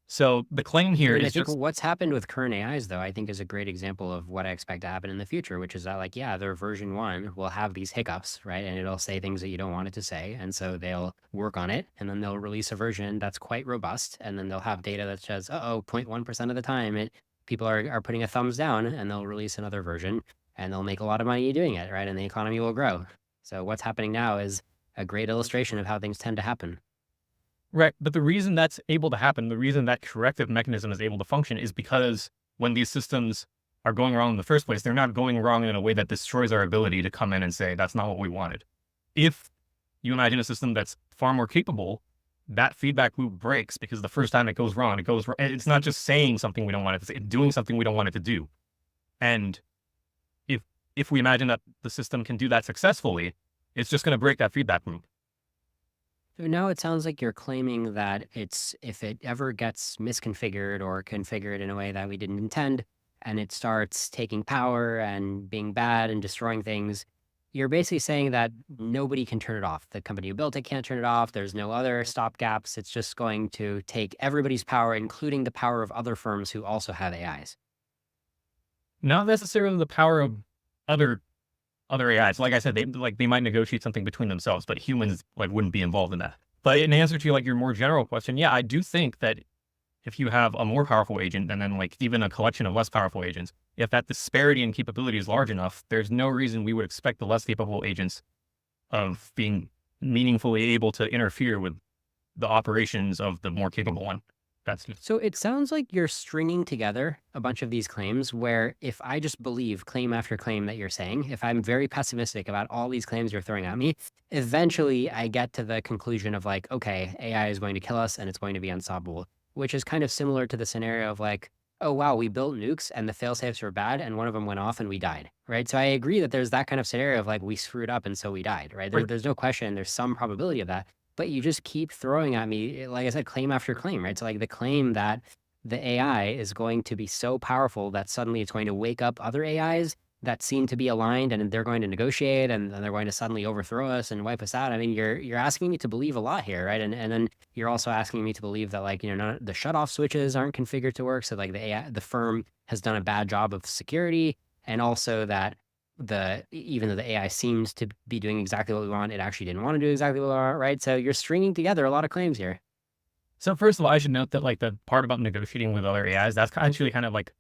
So the claim here And I is think just. what's happened with current AIs, though, I think is a great example of what I expect to happen in the future, which is that, like, yeah, their version 1 will have these hiccups, right? And it'll say things that you don't want it to say. And so they'll work on it, and then they'll release a version that's quite robust. And then they'll have data that says, 0.1% of the time, people are putting a thumbs down, and they'll release another version, and they'll make a lot of money doing it, right? And the economy will grow. So what's happening now is a great illustration of how things tend to happen. Right. But the reason that's able to happen, the reason that corrective mechanism is able to function is because when these systems are going wrong in the first place, they're not going wrong in a way that destroys our ability to come in and say, that's not what we wanted. If you imagine a system that's far more capable, that feedback loop breaks, because the first time it goes wrong, it's not just saying something we don't want it to say, it's doing something we don't want it to do. And if we imagine that the system can do that successfully, it's just going to break that feedback loop. So now it sounds like you're claiming that if it ever gets misconfigured or configured in a way that we didn't intend, and it starts taking power and being bad and destroying things, you're basically saying that nobody can turn it off. The company who built it can't turn it off. There's no other stopgaps. It's just going to take everybody's power, including the power of other firms who also have AIs. Not necessarily the power of other AIs. Like I said, they might negotiate something between themselves, but humans like wouldn't be involved in that. But in answer to like your more general question, yeah, I do think that if you have a more powerful agent and then like even a collection of less powerful agents, if that disparity in capability is large enough, there's no reason we would expect the less capable agents of being meaningfully able to interfere with the operations of the more capable one. So it sounds like you're stringing together a bunch of these claims where if I just believe claim after claim that you're saying, if I'm very pessimistic about all these claims you're throwing at me, eventually I get to the conclusion of like, okay, AI is going to kill us and it's going to be unstoppable, which is kind of similar to the scenario of like, oh, wow, we built nukes and the failsafes were bad and one of them went off and we died, right? So I agree that there's that kind of scenario of like, we screwed up and so we died, right? There's no question. There's some probability of that. But you just keep throwing at me, like I said, claim after claim, right? So like the claim that the AI is going to be so powerful that suddenly it's going to wake up other AIs that seem to be aligned and they're going to negotiate and they're going to suddenly overthrow us and wipe us out. I mean, you're asking me to believe a lot here, right? And then you're also asking me to believe that like, the shutoff switches aren't configured to work. So like the firm has done a bad job of security, and also that even though the AI seems to be doing exactly what we want, it actually didn't want to do exactly what we want, right? So you're stringing together a lot of claims here. So first of all, I should note that like the part about negotiating with other AIs, that's actually kind of like,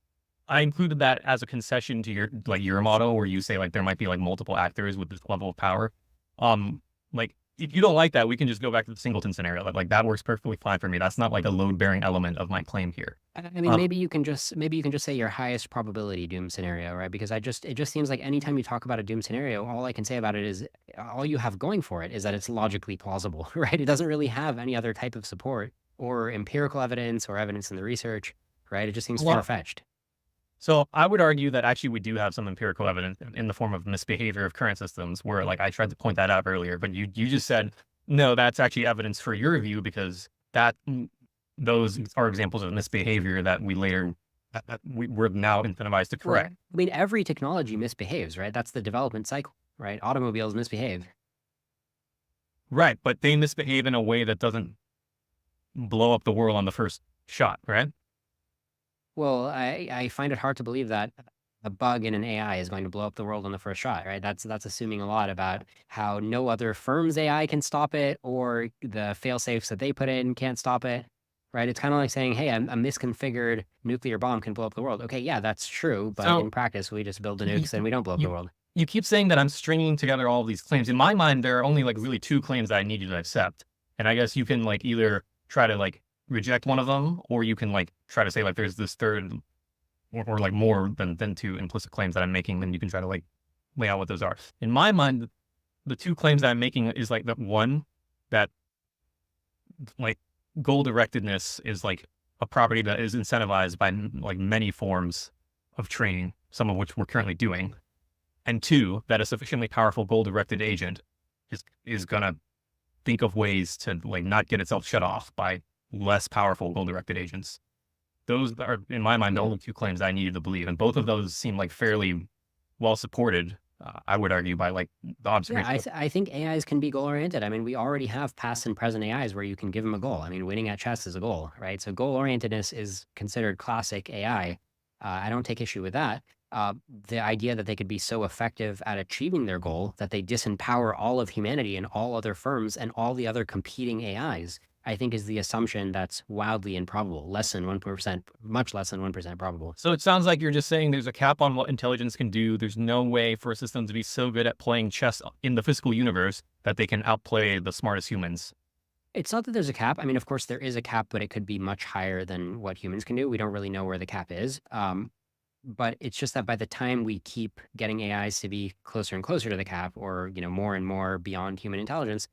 I included that as a concession to your model where you say like there might be like multiple actors with this level of power. Like if you don't like that, we can just go back to the singleton scenario. Like that works perfectly fine for me. That's not like a load-bearing element of my claim here. I mean, maybe you can just say your highest probability doom scenario, right? Because it just seems like anytime you talk about a doom scenario, all I can say about it is all you have going for it is that it's logically plausible, right? It doesn't really have any other type of support or empirical evidence or evidence in the research, right? It just seems Well, far-fetched. so I would argue that actually we do have some empirical evidence in the form of misbehavior of current systems, where like I tried to point that out earlier, but you just said no, that's actually evidence for your view because those are examples of misbehavior that we're now incentivized to Well, correct. I mean, every technology misbehaves, right? That's the development cycle, right? Automobiles misbehave. Right, but they misbehave in a way that doesn't blow up the world on the first shot, right? Well, I find it hard to believe that a bug in an AI is going to blow up the world on the first shot, right? That's assuming a lot about how no other firm's AI can stop it or the fail safes that they put in can't stop it, right? It's kind of like saying, hey, a misconfigured nuclear bomb can blow up the world. Okay, yeah, that's true, but in So practice, we just build the you, nukes and we don't blow up the you, world. you keep saying that I'm stringing together all of these claims. In my mind, there are only like really two claims that I need you to accept. And I guess you can like either try to like reject one of them, or you can like try to say like there's this third or like more than two implicit claims that I'm making, then you can try to like lay out what those are. In my mind, the two claims that I'm making is like the one that like goal directedness is like a property that is incentivized by like many forms of training, some of which we're currently doing. And two, that a sufficiently powerful goal directed agent is gonna think of ways to like not get itself shut off by less powerful goal directed agents. Those are, in my mind, the only two claims I needed to believe, and both of those seem like fairly well supported. I would argue by like the Yeah, observation. I think AIs can be goal oriented. I mean, we already have past and present AIs where you can give them a goal. I mean, winning at chess is a goal, right? So goal orientedness is considered classic AI. I don't take issue with that. The idea that they could be so effective at achieving their goal that they disempower all of humanity and all other firms and all the other competing AIs, I think is the assumption that's wildly improbable, less than 1%, much less than 1% probable. So it sounds like you're just saying there's a cap on what intelligence can do. There's no way for a system to be so good at playing chess in the physical universe that they can outplay the smartest humans. It's not that there's a cap. I mean, of course, there is a cap, but it could be much higher than what humans can do. We don't really know where the cap is. But it's just that by the time we keep getting AIs to be closer and closer to the cap, or more and more beyond human intelligence,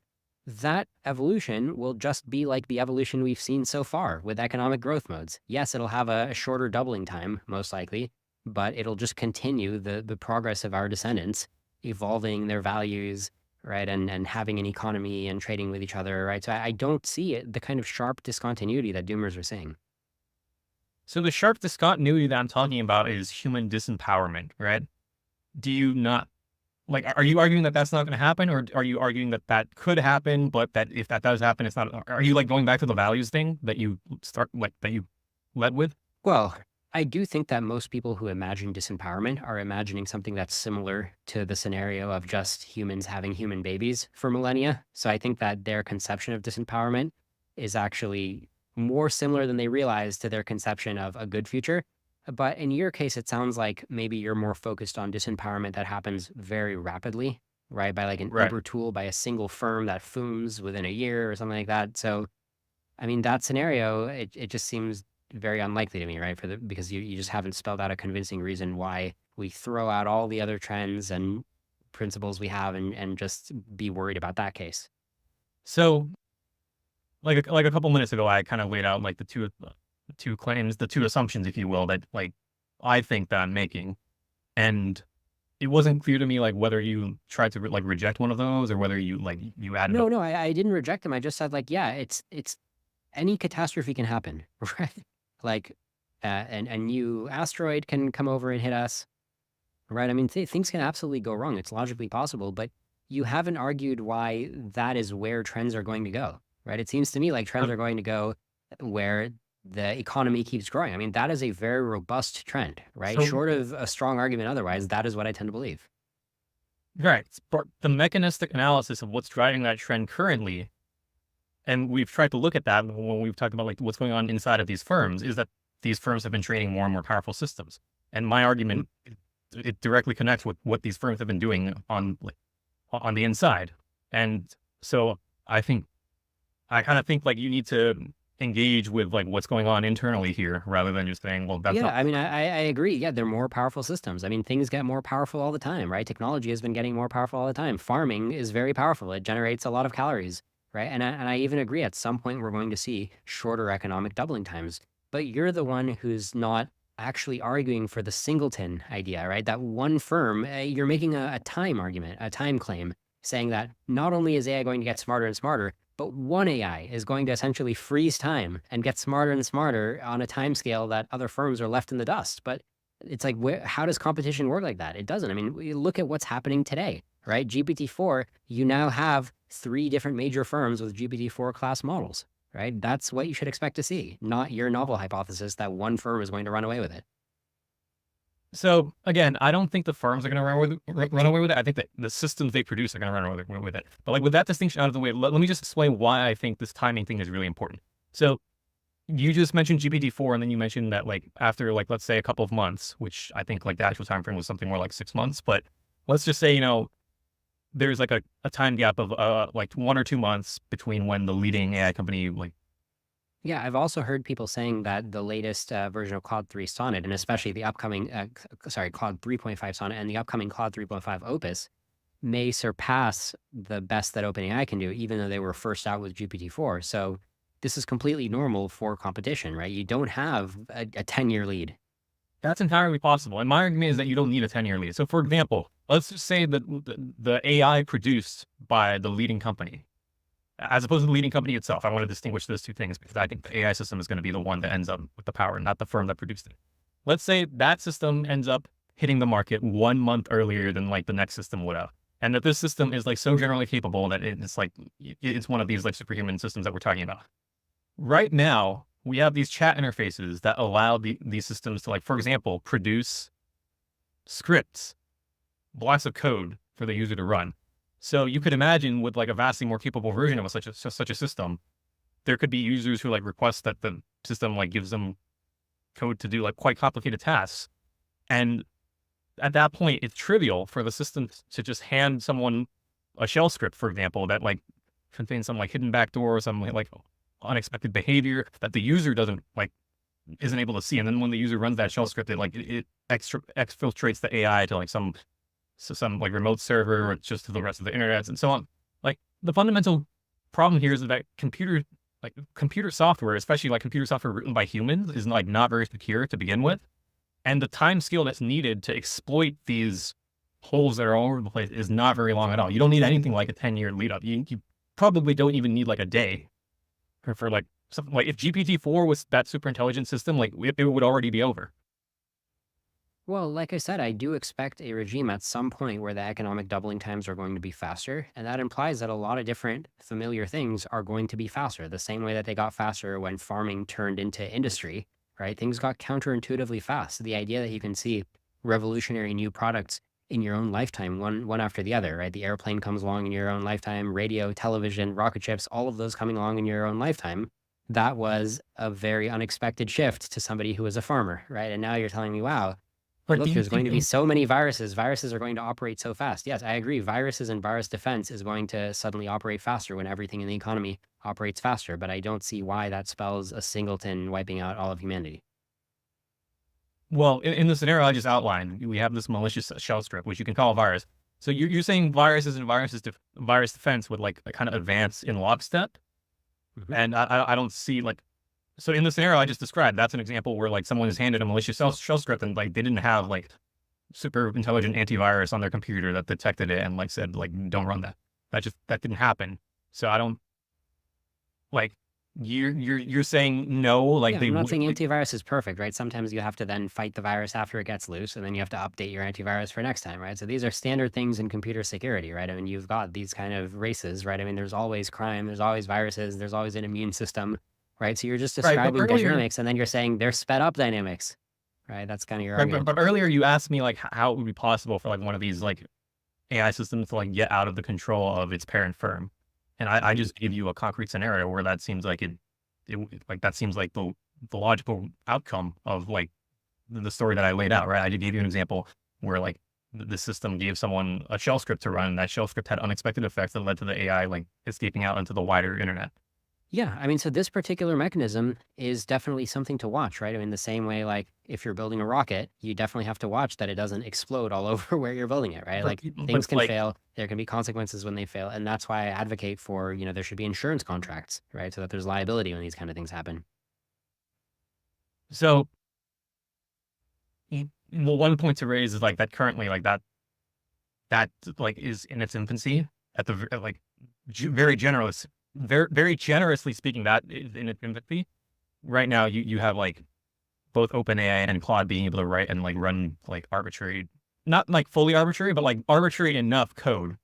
that evolution will just be like the evolution we've seen so far with economic growth modes. Yes, it'll have a shorter doubling time, most likely, but it'll just continue the progress of our descendants, evolving their values, right, and having an economy and trading with each other, right? So I don't see it, the kind of sharp discontinuity that doomers are saying. So the sharp discontinuity that I'm talking about is human disempowerment, right? Do you not like, are you arguing that that's not going to happen, or are you arguing that that could happen, but that if that does happen, it's not? Are you like going back to the values thing that you led with? Well, I do think that most people who imagine disempowerment are imagining something that's similar to the scenario of just humans having human babies for millennia. So I think that their conception of disempowerment is actually more similar than they realize to their conception of a good future. But in your case, it sounds like maybe you're more focused on disempowerment that happens very rapidly, right? By like an Right. Uber tool, by a single firm that fooms within a year or something like that. So I mean, that scenario, it just seems very unlikely to me, right? Because you just haven't spelled out a convincing reason why we throw out all the other trends and principles we have and just be worried about that case. So like a couple minutes ago, I kind of laid out like the two claims, the two assumptions, if you will, that like I think that I'm making, and it wasn't clear to me like whether you tried to like reject one of those or whether you added. No, no, I didn't reject them. I just said like, yeah, it's any catastrophe can happen, right? Like, a new asteroid can come over and hit us, right? I mean, things can absolutely go wrong. It's logically possible, but you haven't argued why that is where trends are going to go, right? It seems to me like trends Um, are going to go where the economy keeps growing. I mean, that is a very robust trend, right? so Short of a strong argument otherwise, that is what I tend to believe. right, but the mechanistic analysis of what's driving that trend currently, and we've tried to look at that when we've talked about like what's going on inside of these firms, is that these firms have been training more and more powerful systems. And my argument, it directly connects with what these firms have been doing on the inside. And So I kind of think like you need to engage with like what's going on internally here rather than just saying, well, that's Yeah, not. I mean, I agree. Yeah, they're more powerful systems. I mean, things get more powerful all the time, right? Technology has been getting more powerful all the time. Farming is very powerful. It generates a lot of calories, right? And I even agree at some point we're going to see shorter economic doubling times. But you're the one who's not actually arguing for the singleton idea, right? That one firm, you're making a time argument, a time claim, saying that not only is AI going to get smarter and smarter, but one AI is going to essentially freeze time and get smarter and smarter on a time scale that other firms are left in the dust. But it's like, how does competition work like that? It doesn't. I mean, we look at what's happening today, right? GPT-4, you now have 3 different major firms with GPT-4 class models, right? That's what you should expect to see, not your novel hypothesis that one firm is going to run away with it. So again, I don't think the firms are going to run away with it. I think that the systems they produce are going to run away with it. But like with that distinction out of the way, let me just explain why I think this timing thing is really important. So you just mentioned GPT-4, and then you mentioned that like after like let's say a couple of months, which I think like the actual time frame was something more like 6 months. But let's just say there's like a time gap of like 1 or 2 months between when the leading AI company like. Yeah, I've also heard people saying that the latest version of Claude 3 Sonnet, and especially the upcoming, Claude 3.5 Sonnet and the upcoming Claude 3.5 Opus, may surpass the best that OpenAI can do, even though they were first out with GPT-4. So this is completely normal for competition, right? You don't have a 10-year lead. That's entirely possible. And my argument is that you don't need a 10-year lead. So for example, let's just say that the AI produced by the leading company, as opposed to the leading company itself. I want to distinguish those two things because I think the AI system is going to be the one that ends up with the power, not the firm that produced it. Let's say that system ends up hitting the market 1 month earlier than like the next system would have. And that this system is like so generally capable that it's like, it's one of these like superhuman systems that we're talking about. Right now, we have these chat interfaces that allow these systems to like, for example, produce scripts, blocks of code for the user to run. So you could imagine with like a vastly more capable version of such a system, there could be users who like request that the system like gives them code to do like quite complicated tasks. And at that point, it's trivial for the system to just hand someone a shell script, for example, that like contains some like hidden backdoor or some like unexpected behavior that the user isn't able to see. And then when the user runs that shell script, it exfiltrates the AI to like some like remote server or just to the rest of the internet and so on. Like the fundamental problem here is that computer software, especially like computer software written by humans, is like not very secure to begin with. And the time scale that's needed to exploit these holes that are all over the place is not very long at all. You don't need anything like a 10-year lead up. You probably don't even need like a day for like something like if GPT-4 was that super intelligent system, like it would already be over. Well, like I said, I do expect a regime at some point where the economic doubling times are going to be faster. And that implies that a lot of different familiar things are going to be faster, the same way that they got faster when farming turned into industry, right? Things got counterintuitively fast. The idea that you can see revolutionary new products in your own lifetime, one after the other, right? The airplane comes along in your own lifetime, radio, television, rocket ships, all of those coming along in your own lifetime. That was a very unexpected shift to somebody who was a farmer, right? And now you're telling me, wow, But do look, you there's going to be think so many viruses. Viruses are going to operate so fast. Yes, I agree. Viruses and virus defense is going to suddenly operate faster when everything in the economy operates faster. But I don't see why that spells a singleton wiping out all of humanity. well, in the scenario I just outlined, we have this malicious shell script, which you can call a virus. So you're saying viruses and virus defense would like kind of advance in lockstep? Mhm. And I don't see like, so in the scenario I just described, that's an example where like someone is handed a malicious shell script and like they didn't have like super intelligent antivirus on their computer that detected it and like said like don't run that. That didn't happen. So I don't like you're saying no, like Yeah, they I'm not would saying like, antivirus is perfect, right? Sometimes you have to then fight the virus after it gets loose, and then you have to update your antivirus for next time, right? So these are standard things in computer security, right? I mean, you've got these kind of races, right? I mean, there's always crime, there's always viruses, there's always an immune system, right? So you're just right. But describing earlier, dynamics, and then you're saying they're sped up dynamics, right? That's kind of your right, but, argument. but earlier you asked me like how it would be possible for like one of these like AI systems to like get out of the control of its parent firm. And I just gave you a concrete scenario where that seems like like that seems like the logical outcome of like the story that I laid out, right? I just gave you an example where like the system gave someone a shell script to run, and that shell script had unexpected effects that led to the AI like escaping out into the wider internet. Yeah, I mean, so this particular mechanism is definitely something to watch, right? I mean, the same way, like if you're building a rocket, you definitely have to watch that it doesn't explode all over where you're building it, right? But Like but things can like fail, there can be consequences when they fail, and that's why I advocate for, there should be insurance contracts, right? So that there's liability when these kind of things happen. so, well, one point to raise is like that currently like that like is in its infancy at the like very generous, very generously speaking, that is in its infancy. Right now, you have like both OpenAI and Claude being able to write and like run like arbitrary, not like fully arbitrary, but like arbitrary enough code,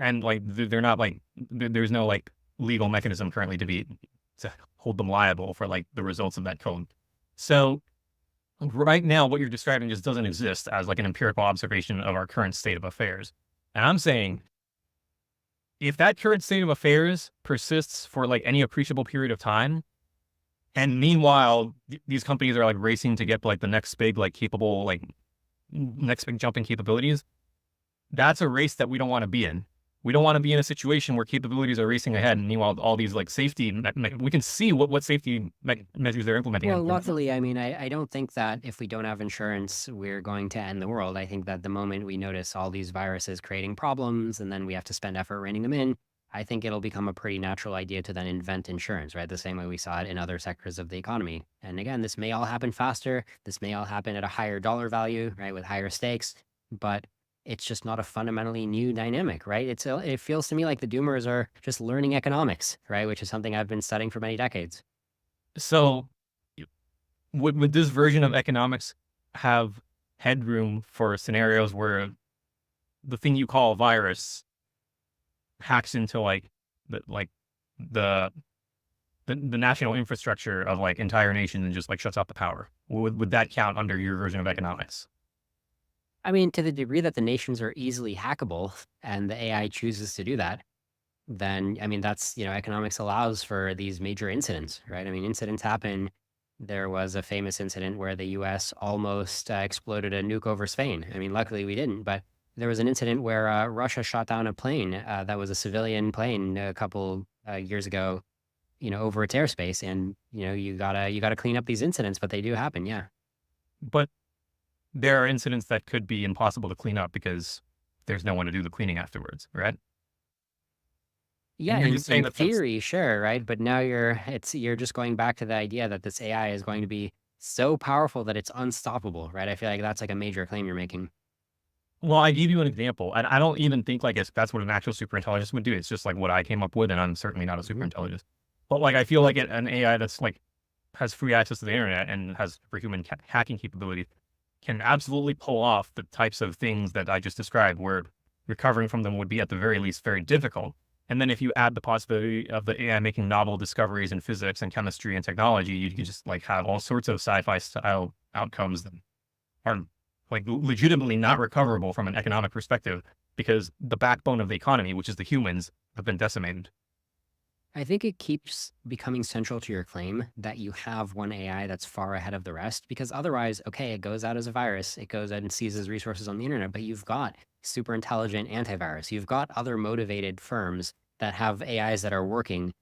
and like they're not like there's no like legal mechanism currently to hold them liable for like the results of that code. So right now, what you're describing just doesn't exist as like an empirical observation of our current state of affairs. And I'm saying if that current state of affairs persists for like any appreciable period of time, and meanwhile these companies are like racing to get like the next big like capable like next big jumping capabilities, that's a race that we don't want to be in. We don't want to be in a situation where capabilities are racing ahead, and meanwhile all these like safety we can see what safety measures they're implementing. Well, luckily, I mean, I don't think that if we don't have insurance, we're going to end the world. I think that the moment we notice all these viruses creating problems and then we have to spend effort reining them in, I think it'll become a pretty natural idea to then invent insurance, right? The same way we saw it in other sectors of the economy. And again, this may all happen faster. This may all happen at a higher dollar value, right? With higher stakes, but it's just not a fundamentally new dynamic, right? It feels to me like the doomers are just learning economics, right? Which is something I've been studying for many decades. So would this version of economics have headroom for scenarios where the thing you call a virus hacks into the the national infrastructure of like entire nations and just like shuts off the power? Would that count under your version of economics? I mean, to the degree that the nations are easily hackable and the AI chooses to do that, then I mean that's economics allows for these major incidents, right? I mean, incidents happen. There was a famous incident where the U.S. almost exploded a nuke over Spain. I mean, luckily we didn't, but there was an incident where Russia shot down a plane that was a civilian plane a couple years ago, over its airspace, and you gotta clean up these incidents, but they do happen, yeah. But there are incidents that could be impossible to clean up because there's no one to do the cleaning afterwards, right? Yeah, And you're in just saying in that that's theory, sure, right? But now you're just going back to the idea that this AI is going to be so powerful that it's unstoppable, right? I feel like that's like a major claim you're making. well, I give you an example, and I don't even think like that's what an actual superintelligence would do. It's just like what I came up with, and I'm certainly not a Mhm. superintelligence. But like I feel like an AI that's like has free access to the internet and has superhuman hacking capabilities can absolutely pull off the types of things that I just described, where recovering from them would be at the very least very difficult. And then if you add the possibility of the AI making novel discoveries in physics and chemistry and technology, you can just like have all sorts of sci-fi style outcomes that are like legitimately not recoverable from an economic perspective because the backbone of the economy, which is the humans, have been decimated. I think it keeps becoming central to your claim that you have one AI that's far ahead of the rest, because otherwise, okay, it goes out as a virus, it goes out and seizes resources on the internet, but you've got super intelligent antivirus. You've got other motivated firms that have AIs that are working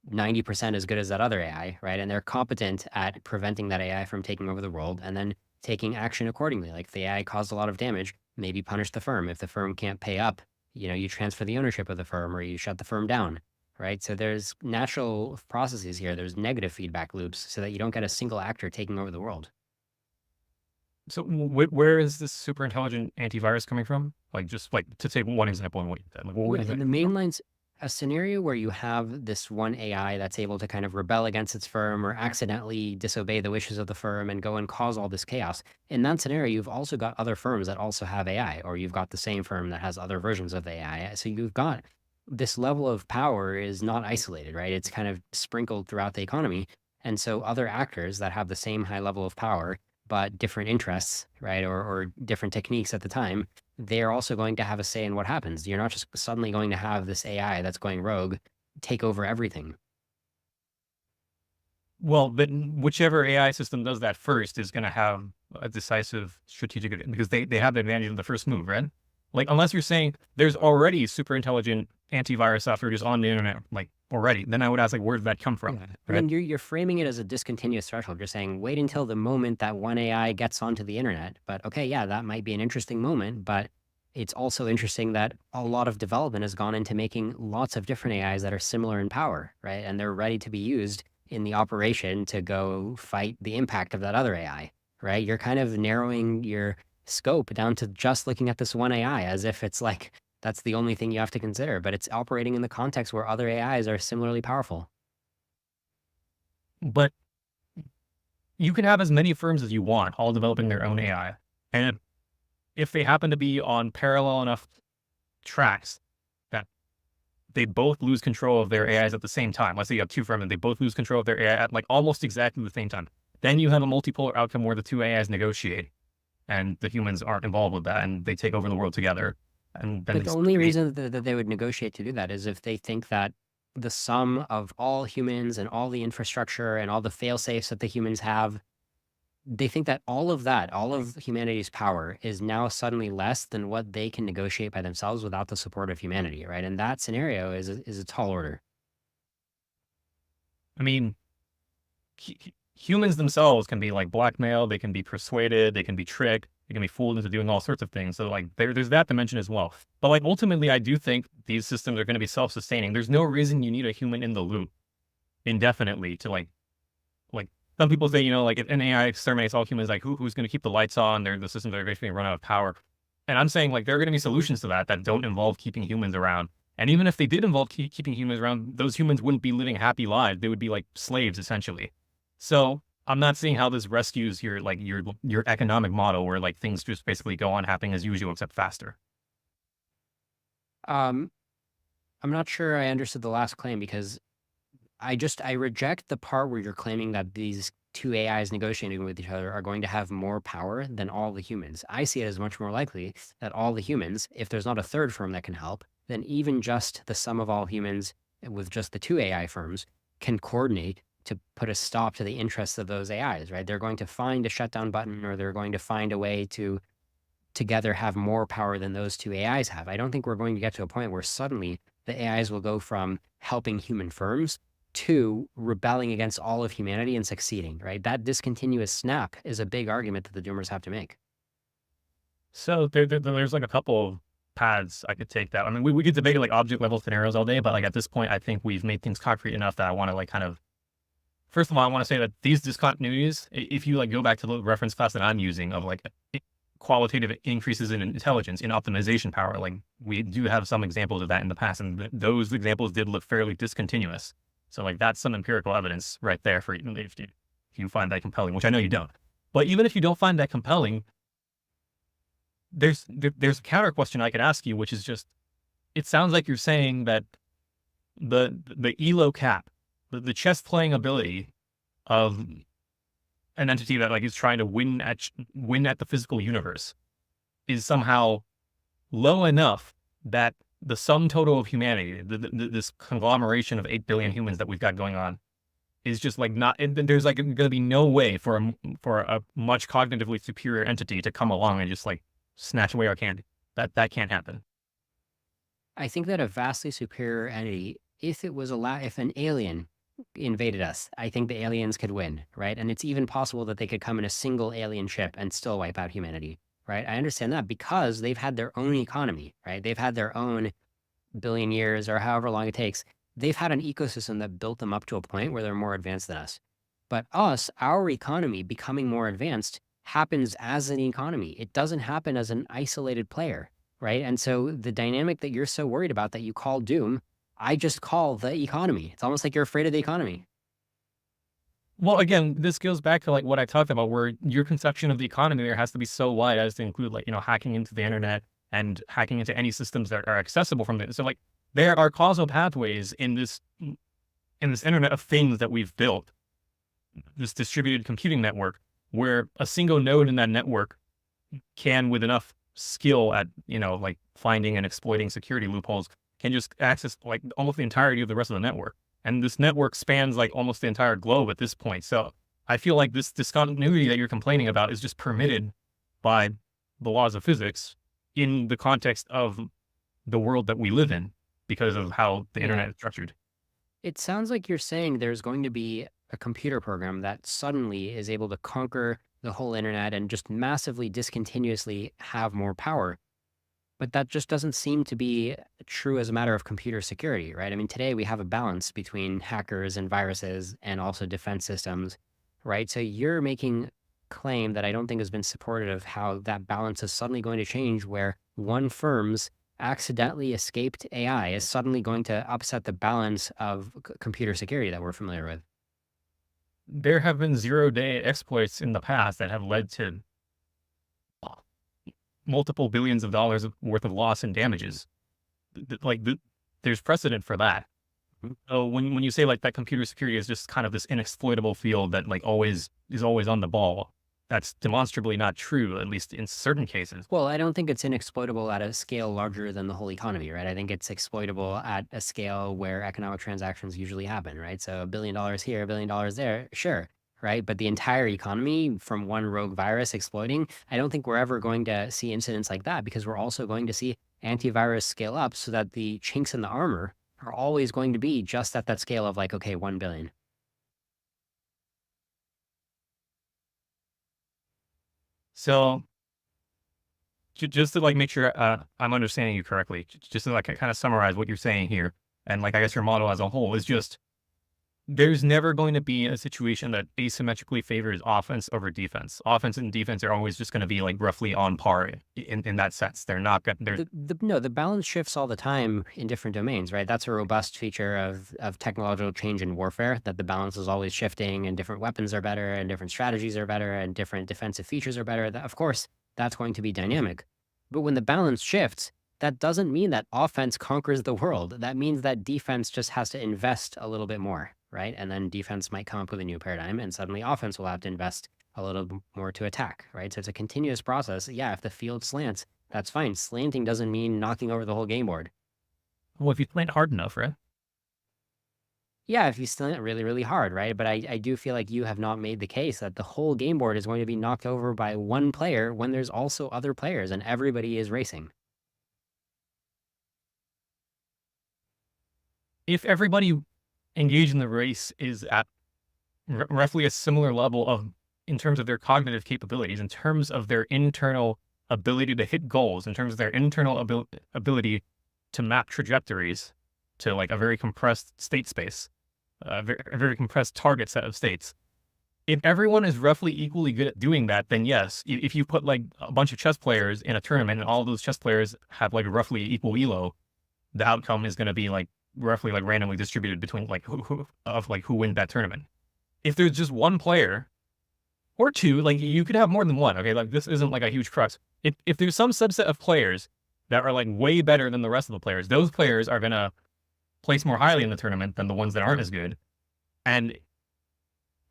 90% as good as that other AI, right? And they're competent at preventing that AI from taking over the world and then taking action accordingly. Like if the AI caused a lot of damage, maybe punish the firm. If the firm can't pay up, you transfer the ownership of the firm or you shut the firm down, right? So there's natural processes here. There's negative feedback loops so that you don't get a single actor taking over the world. So where is this super intelligent antivirus coming from? Like just like to take one example in what you said, like where Right. is In that the coming from? mainlines, a scenario where you have this one AI that's able to kind of rebel against its firm or accidentally disobey the wishes of the firm and go and cause all this chaos. In that scenario, you've also got other firms that also have AI, or you've got the same firm that has other versions of the AI. So you've got this level of power is not isolated, right? It's kind of sprinkled throughout the economy. And so other actors that have the same high level of power, but different interests, right? Or different techniques at the time, they're also going to have a say in what happens. You're not just suddenly going to have this AI that's going rogue take over everything. Well, then whichever AI system does that first is going to have a decisive strategic, because they have the advantage of the first move, right? Like, unless you're saying there's already super intelligent antivirus software just on the internet, like already, then I would ask, like, where did that come from? Yeah. I Right? mean, you're framing it as a discontinuous threshold. You're saying wait until the moment that one AI gets onto the internet. But okay, yeah, that might be an interesting moment, but it's also interesting that a lot of development has gone into making lots of different AIs that are similar in power, right? And they're ready to be used in the operation to go fight the impact of that other AI, right? You're kind of narrowing your scope down to just looking at this one AI as if it's like that's the only thing you have to consider, but it's operating in the context where other AIs are similarly powerful. But you can have as many firms as you want, all developing their own AI. And if they happen to be on parallel enough tracks that they both lose control of their AIs at the same time, let's say you have two firms and they both lose control of their AI at like almost exactly the same time, then you have a multipolar outcome where the two AIs negotiate and the humans aren't involved with that and they take over the world together. And then But they the only create. reason that they would negotiate to do that is if they think that the sum of all humans and all the infrastructure and all the fail safes that the humans have, they think that all of that, all of humanity's power is now suddenly less than what they can negotiate by themselves without the support of humanity, right? And that scenario is a tall order. I mean, humans themselves can be like blackmailed, they can be persuaded, they can be tricked, they can be fooled into doing all sorts of things. So like there's that dimension as well. But like ultimately, I do think these systems are going to be self-sustaining. There's no reason you need a human in the loop indefinitely to like some people say, like if an AI exterminates all humans, like who's going to keep the lights on? The systems are basically run out of power. And I'm saying like there are going to be solutions to that don't involve keeping humans around. And even if they did involve keeping humans around, those humans wouldn't be living happy lives. They would be like slaves essentially. So I'm not seeing how this rescues your economic model where like things just basically go on happening as usual except faster. Um, I'm not sure I understood the last claim because I reject the part where you're claiming that these two AIs negotiating with each other are going to have more power than all the humans. I see it as much more likely that all the humans, if there's not a third firm that can help, then even just the sum of all humans with just the two AI firms can coordinate to put a stop to the interests of those AIs, right? They're going to find a shutdown button or they're going to find a way to together have more power than those two AIs have. I don't think we're going to get to a point where suddenly the AIs will go from helping human firms to rebelling against all of humanity and succeeding, right? That discontinuous snap is a big argument that the doomers have to make. So there's like a couple of paths I could take that. I mean, we could debate like object level scenarios all day, but like at this point, I think we've made things concrete enough that I want to like kind of. First of all, I want to say that these discontinuities, if you like go back to the reference class that I'm using of like qualitative increases in intelligence, in optimization power, like we do have some examples of that in the past, and those examples did look fairly discontinuous. So like that's some empirical evidence right there for you if you find that compelling, which I know you don't. But even if you don't find that compelling, there's a counter question I could ask you, which is just, it sounds like you're saying that the elo cap, the chess playing ability of an entity that like is trying to win at the physical universe is somehow low enough that the sum total of humanity, this conglomeration of 8 billion humans that we've got going on, is just like not. There's like going to be no way for a much cognitively superior entity to come along and just like snatch away our candy. That can't happen. I think that a vastly superior entity, if it was if an alien invaded us, I think the aliens could win, right? And it's even possible that they could come in a single alien ship and still wipe out humanity, right? I understand that because they've had their own economy, right? They've had their own billion years or however long it takes. They've had an ecosystem that built them up to a point where they're more advanced than us. But us, our economy becoming more advanced happens as an economy. It doesn't happen as an isolated player, right? And so the dynamic that you're so worried about that you call doom, I just call the economy. It's almost like you're afraid of the economy. Well, again, this goes back to like what I talked about, where your conception of the economy there has to be so wide as to include like hacking into the internet and hacking into any systems that are accessible from it. So like there are causal pathways in this internet of things that we've built, this distributed computing network, where a single node in that network can, with enough skill at like finding and exploiting security loopholes, can just access like almost the entirety of the rest of the network. And this network spans like almost the entire globe at this point. So I feel like this discontinuity that you're complaining about is just permitted by the laws of physics in the context of the world that we live in because of how the Yeah. internet is structured. It sounds like you're saying there's going to be a computer program that suddenly is able to conquer the whole internet and just massively discontinuously have more power. But that just doesn't seem to be true as a matter of computer security, right? I mean, today we have a balance between hackers and viruses and also defense systems, right? So you're making claim that I don't think has been supported of how that balance is suddenly going to change, where one firm's accidentally escaped AI is suddenly going to upset the balance of computer security that we're familiar with. There have been zero-day exploits in the past that have led to multiple billions of dollars worth of loss and damages. There's precedent for that. Mhm. So when you say like that computer security is just kind of this inexploitable field that like always is always on the ball, that's demonstrably not true, at least in certain cases. Well, I don't think it's inexploitable at a scale larger than the whole economy, right? I think it's exploitable at a scale where economic transactions usually happen, right? So $1 billion here, $1 billion there, sure, right? But the entire economy from one rogue virus exploiting, I don't think we're ever going to see incidents like that, because we're also going to see antivirus scale up so that the chinks in the armor are always going to be just at that scale of like, okay, 1 billion. So just to like make sure I'm understanding you correctly, just to like kind of summarize what you're saying here, and like I guess your model as a whole is just there's never going to be a situation that asymmetrically favors offense over defense. Offense and defense are always just going to be like roughly on par in that sense. They're not going. They're No, the balance shifts all the time in different domains, right? That's a robust feature of technological change in warfare, that the balance is always shifting and different weapons are better and different strategies are better and different defensive features are better. That, of course, that's going to be dynamic. But when the balance shifts, that doesn't mean that offense conquers the world. That means that defense just has to invest a little bit more, right? And then defense might come up with a new paradigm and suddenly offense will have to invest a little more to attack, right? So it's a continuous process. Yeah, if the field slants, that's fine. Slanting doesn't mean knocking over the whole game board. well, if you plant hard enough, right? Yeah, if you slant really, really hard, right? But I do feel like you have not made the case that the whole game board is going to be knocked over by one player when there's also other players and everybody is racing. If everybody engaged in the race is at roughly a similar level of in terms of their cognitive capabilities, in terms of their internal ability to hit goals, in terms of their internal ability to map trajectories to like a very compressed state space, a very compressed target set of states. If everyone is roughly equally good at doing that, then yes, if you put like a bunch of chess players in a tournament and all those chess players have like roughly equal elo, the outcome is going to be like roughly like randomly distributed between like who wins that tournament. If there's just one player or two, like you could have more than one. Okay, like this isn't like a huge crux. If there's some subset of players that are like way better than the rest of the players, those players are gonna place more highly in the tournament than the ones that aren't as good, and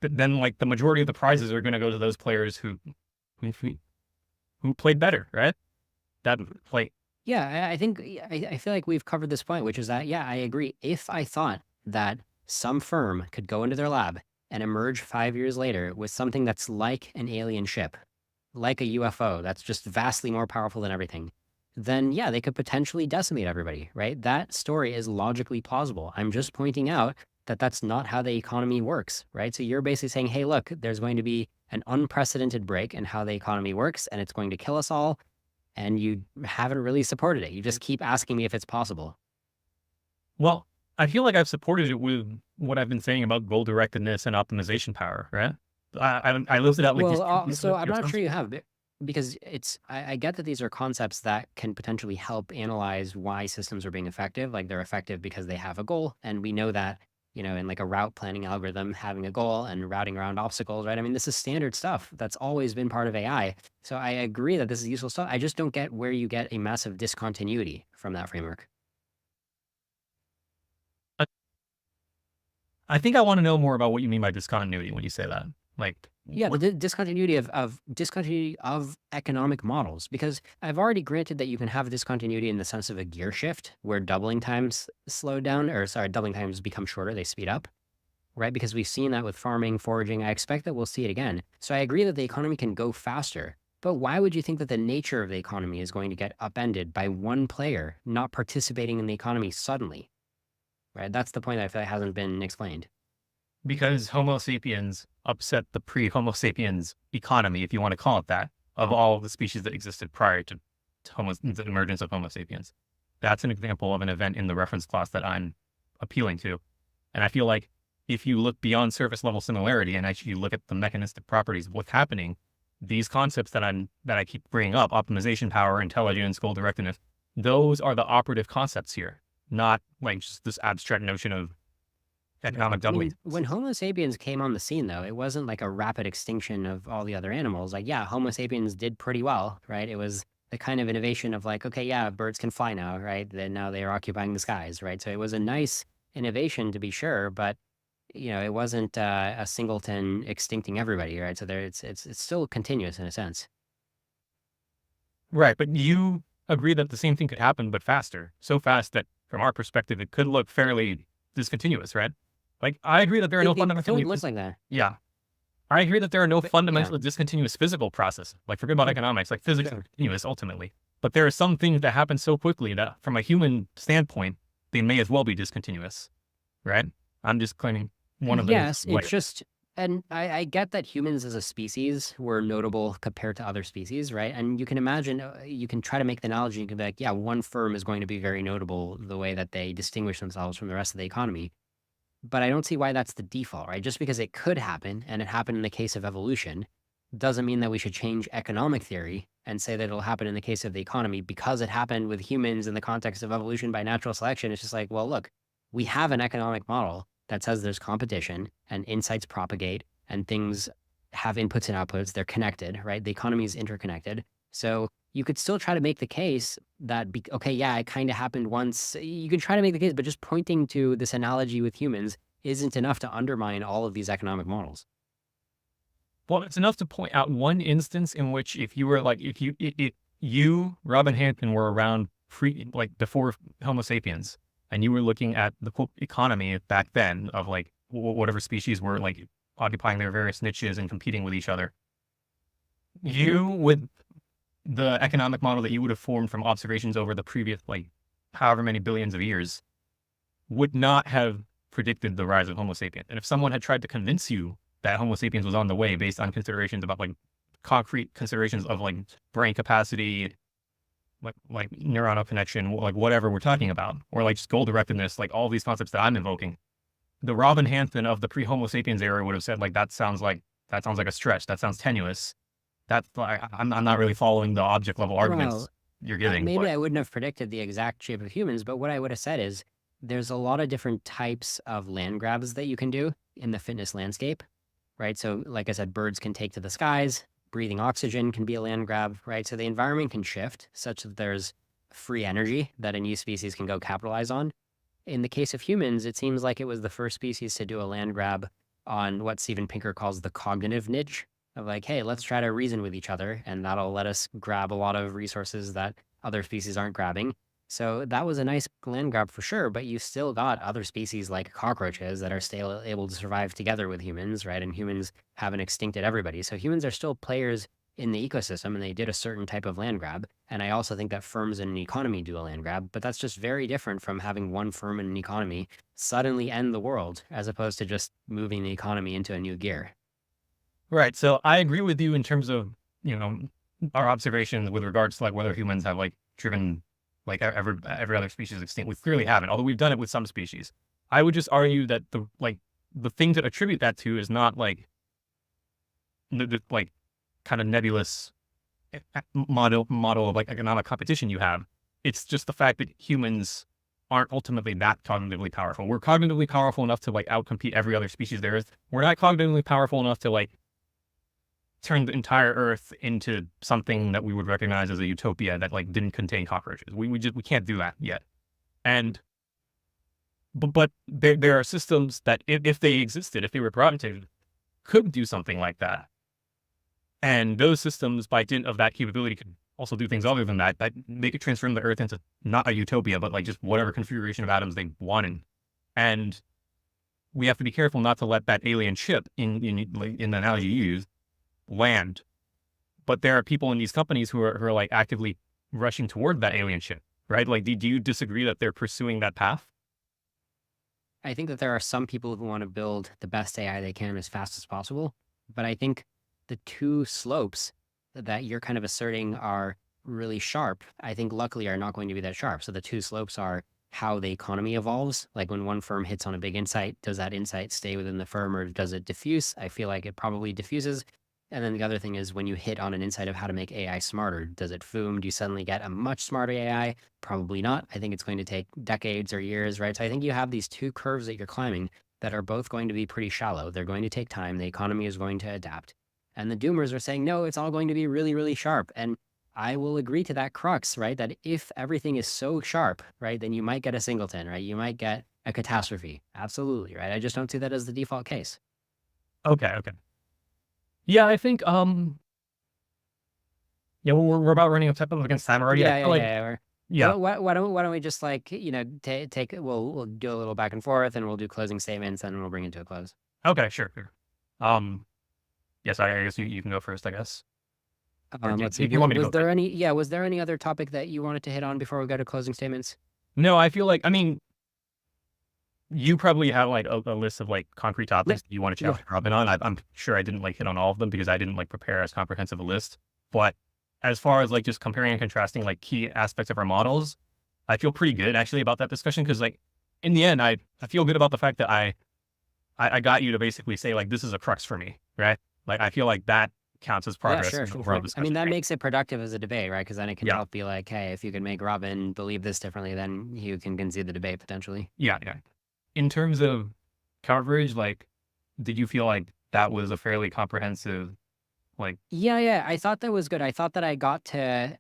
then like the majority of the prizes are gonna go to those players who played better, right? That play. Yeah, I think I feel like we've covered this point, which is that, yeah, I agree. If I thought that some firm could go into their lab and emerge 5 years later with something that's like an alien ship, like a UFO, that's just vastly more powerful than everything, then yeah, they could potentially decimate everybody, right? That story is logically plausible. I'm just pointing out that that's not how the economy works, right? So you're basically saying, hey, look, there's going to be an unprecedented break in how the economy works and it's going to kill us all, and you haven't really supported it. You just keep asking me if it's possible. Well, I feel like I've supported it with what I've been saying about goal directedness and optimization power, right? I listed out like these Well, two pieces so of I'm your not stuff. sure you have, because I get that these are concepts that can potentially help analyze why systems are being effective. Like they're effective because they have a goal. And we know that, in like a route planning algorithm, having a goal and routing around obstacles, right? I mean, this is standard stuff that's always been part of AI. So I agree that this is useful stuff. I just don't get where you get a massive discontinuity from that framework. I I think I want to know more about what you mean by discontinuity when you say that. Like, Yeah, the what? discontinuity of discontinuity of economic models, because I've already granted that you can have a discontinuity in the sense of a gear shift where doubling times slow down, or sorry, doubling times become shorter, they speed up, right? Because we've seen that with farming, foraging. I expect that we'll see it again. So I agree that the economy can go faster. But why would you think that the nature of the economy is going to get upended by one player not participating in the economy suddenly? Right? That's the point that I feel like hasn't been explained. Because Homo sapiens upset the pre-Homo sapiens economy, if you want to call it that, of all of the species that existed prior to the emergence of Homo sapiens. That's an example of an event in the reference class that I'm appealing to. And I feel like if you look beyond surface level similarity and actually look at the mechanistic properties of what's happening, these concepts that I keep bringing up, optimization power, intelligence, goal directedness, those are the operative concepts here, not like just this abstract notion of economic I doubling. mean, when Homo sapiens came on the scene, though, it wasn't like a rapid extinction of all the other animals. Like, yeah, Homo sapiens did pretty well, right? It was the kind of innovation of like, okay, yeah, birds can fly now, right? Then now they are occupying the skies, right? So it was a nice innovation to be sure, but it wasn't a singleton extincting everybody, right? So there, it's still continuous in a sense. Right, but you agree that the same thing could happen, but faster. So fast that from our perspective, it could look fairly discontinuous, right? Like, I agree that there are no It could fundamentally, look like that, yeah, I agree that there are no but yeah, fundamentally discontinuous physical processes. Like, forget about economics, like physics is continuous ultimately. But there are some things that happen so quickly that from a human standpoint, they may as well be discontinuous, right? I'm just claiming one of those yes, it's layers. just, and I get that humans as a species were notable compared to other species, right? And you can imagine, you can try to make the analogy, you can be like, yeah, one firm is going to be very notable the way that they distinguish themselves from the rest of the economy. But I don't see why that's the default, right? Just because it could happen and it happened in the case of evolution doesn't mean that we should change economic theory and say that it'll happen in the case of the economy because it happened with humans in the context of evolution by natural selection. It's just like, well, look, we have an economic model that says there's competition and insights propagate and things have inputs and outputs. They're connected, right? The economy is interconnected. So you could still try to make the case that, okay, yeah, it kind of happened once. You can try to make the case, but just pointing to this analogy with humans isn't enough to undermine all of these economic models. Well, it's enough to point out one instance in which if you were like, if you, Robin Hanson, were around like before Homo sapiens, and you were looking at the quote economy back then of like whatever species were like occupying their various niches and competing with each other, you with the economic model that you would have formed from observations over the previous like however many billions of years would not have predicted the rise of Homo sapiens. And if someone had tried to convince you that Homo sapiens was on the way based on considerations about like concrete considerations of like brain capacity, like neuronal connection, like whatever we're talking about, or like just goal directedness, like all these concepts that I'm invoking, the Robin Hanson of the pre-Homo sapiens era would have said like that sounds like a stretch. That sounds tenuous. That's like I'm not really following the object level Well, arguments you're giving, maybe but I wouldn't have predicted the exact shape of humans, but what I would have said is there's a lot of different types of land grabs that you can do in the fitness landscape, right? So, like I said, birds can take to the skies, breathing oxygen can be a land grab, right? So the environment can shift such that there's free energy that a new species can go capitalize on. In the case of humans, it seems like it was the first species to do a land grab on what Steven Pinker calls the cognitive niche of like, hey, let's try to reason with each other, and that'll let us grab a lot of resources that other species aren't grabbing. So that was a nice land grab for sure, but you still got other species like cockroaches that are still able to survive together with humans, right? And humans haven't extincted everybody. So humans are still players in the ecosystem and they did a certain type of land grab. And I also think that firms in an economy do a land grab, but that's just very different from having one firm in an economy suddenly end the world as opposed to just moving the economy into a new gear. right. So I agree with you in terms of, you know, our observations with regards to like whether humans have like driven like every other species extinct. We clearly haven't, although we've done it with some species. I would just argue that the thing to attribute that to is not like the like kind of nebulous model of like economic competition you have. It's just the fact that humans aren't ultimately that cognitively powerful. We're cognitively powerful enough to like outcompete every other species there is. We're not cognitively powerful enough to like turn the entire Earth into something that we would recognize as a utopia that like didn't contain cockroaches. We can't do that yet. And but there are systems that if they existed, if they were brought into, could do something like that. And those systems, by dint of that capability, could also do things other than that, that they could transform the Earth into not a utopia, but like just whatever configuration of atoms they wanted. And we have to be careful not to let that alien ship in the analogy you use land. But there are people in these companies who are like actively rushing toward that alien ship, right? Like, do you disagree that they're pursuing that path? I think that there are some people who want to build the best AI they can as fast as possible. But I think the two slopes that you're kind of asserting are really sharp, I think luckily are not going to be that sharp. So the two slopes are how the economy evolves. Like when one firm hits on a big insight, does that insight stay within the firm or does it diffuse? I feel like it probably diffuses. And then the other thing is when you hit on an insight of how to make AI smarter, does it foom? Do you suddenly get a much smarter AI? Probably not. I think it's going to take decades or years, right? So I think you have these two curves that you're climbing that are both going to be pretty shallow. They're going to take time. The economy is going to adapt. And the doomers are saying, no, it's all going to be really, really sharp. And I will agree to that crux, right? That if everything is so sharp, right, then you might get a singleton, right? You might get a catastrophe. Absolutely, right? I just don't see that as the default case. Okay, okay. Yeah, I think yeah, we're about running up against time already. I feel like yeah. Well, why don't we just like, take we'll do a little back and forth and we'll do closing statements and we'll bring it to a close. Okay, sure. Yes, I guess you can go first, I guess. Let's see. If you want me to Was go there any other topic that you wanted to hit on before we go to closing statements? No, I feel like, I mean, you probably have like a list of like concrete topics you want to challenge Robin on. I'm sure I didn't like hit on all of them because I didn't like prepare as comprehensive a list. But as far as like just comparing and contrasting like key aspects of our models, I feel pretty good actually about that discussion because like in the end, I feel good about the fact that I got you to basically say like this is a crux for me, right? Like I feel like that counts as progress. Yeah, sure. I mean, that makes it productive as a debate, right? Because then it can help be like, hey, if you can make Robin believe this differently, then you can concede the debate potentially. Yeah. In terms of coverage, like, did you feel like that was a fairly comprehensive, like? Yeah, I thought that was good. I thought that I got to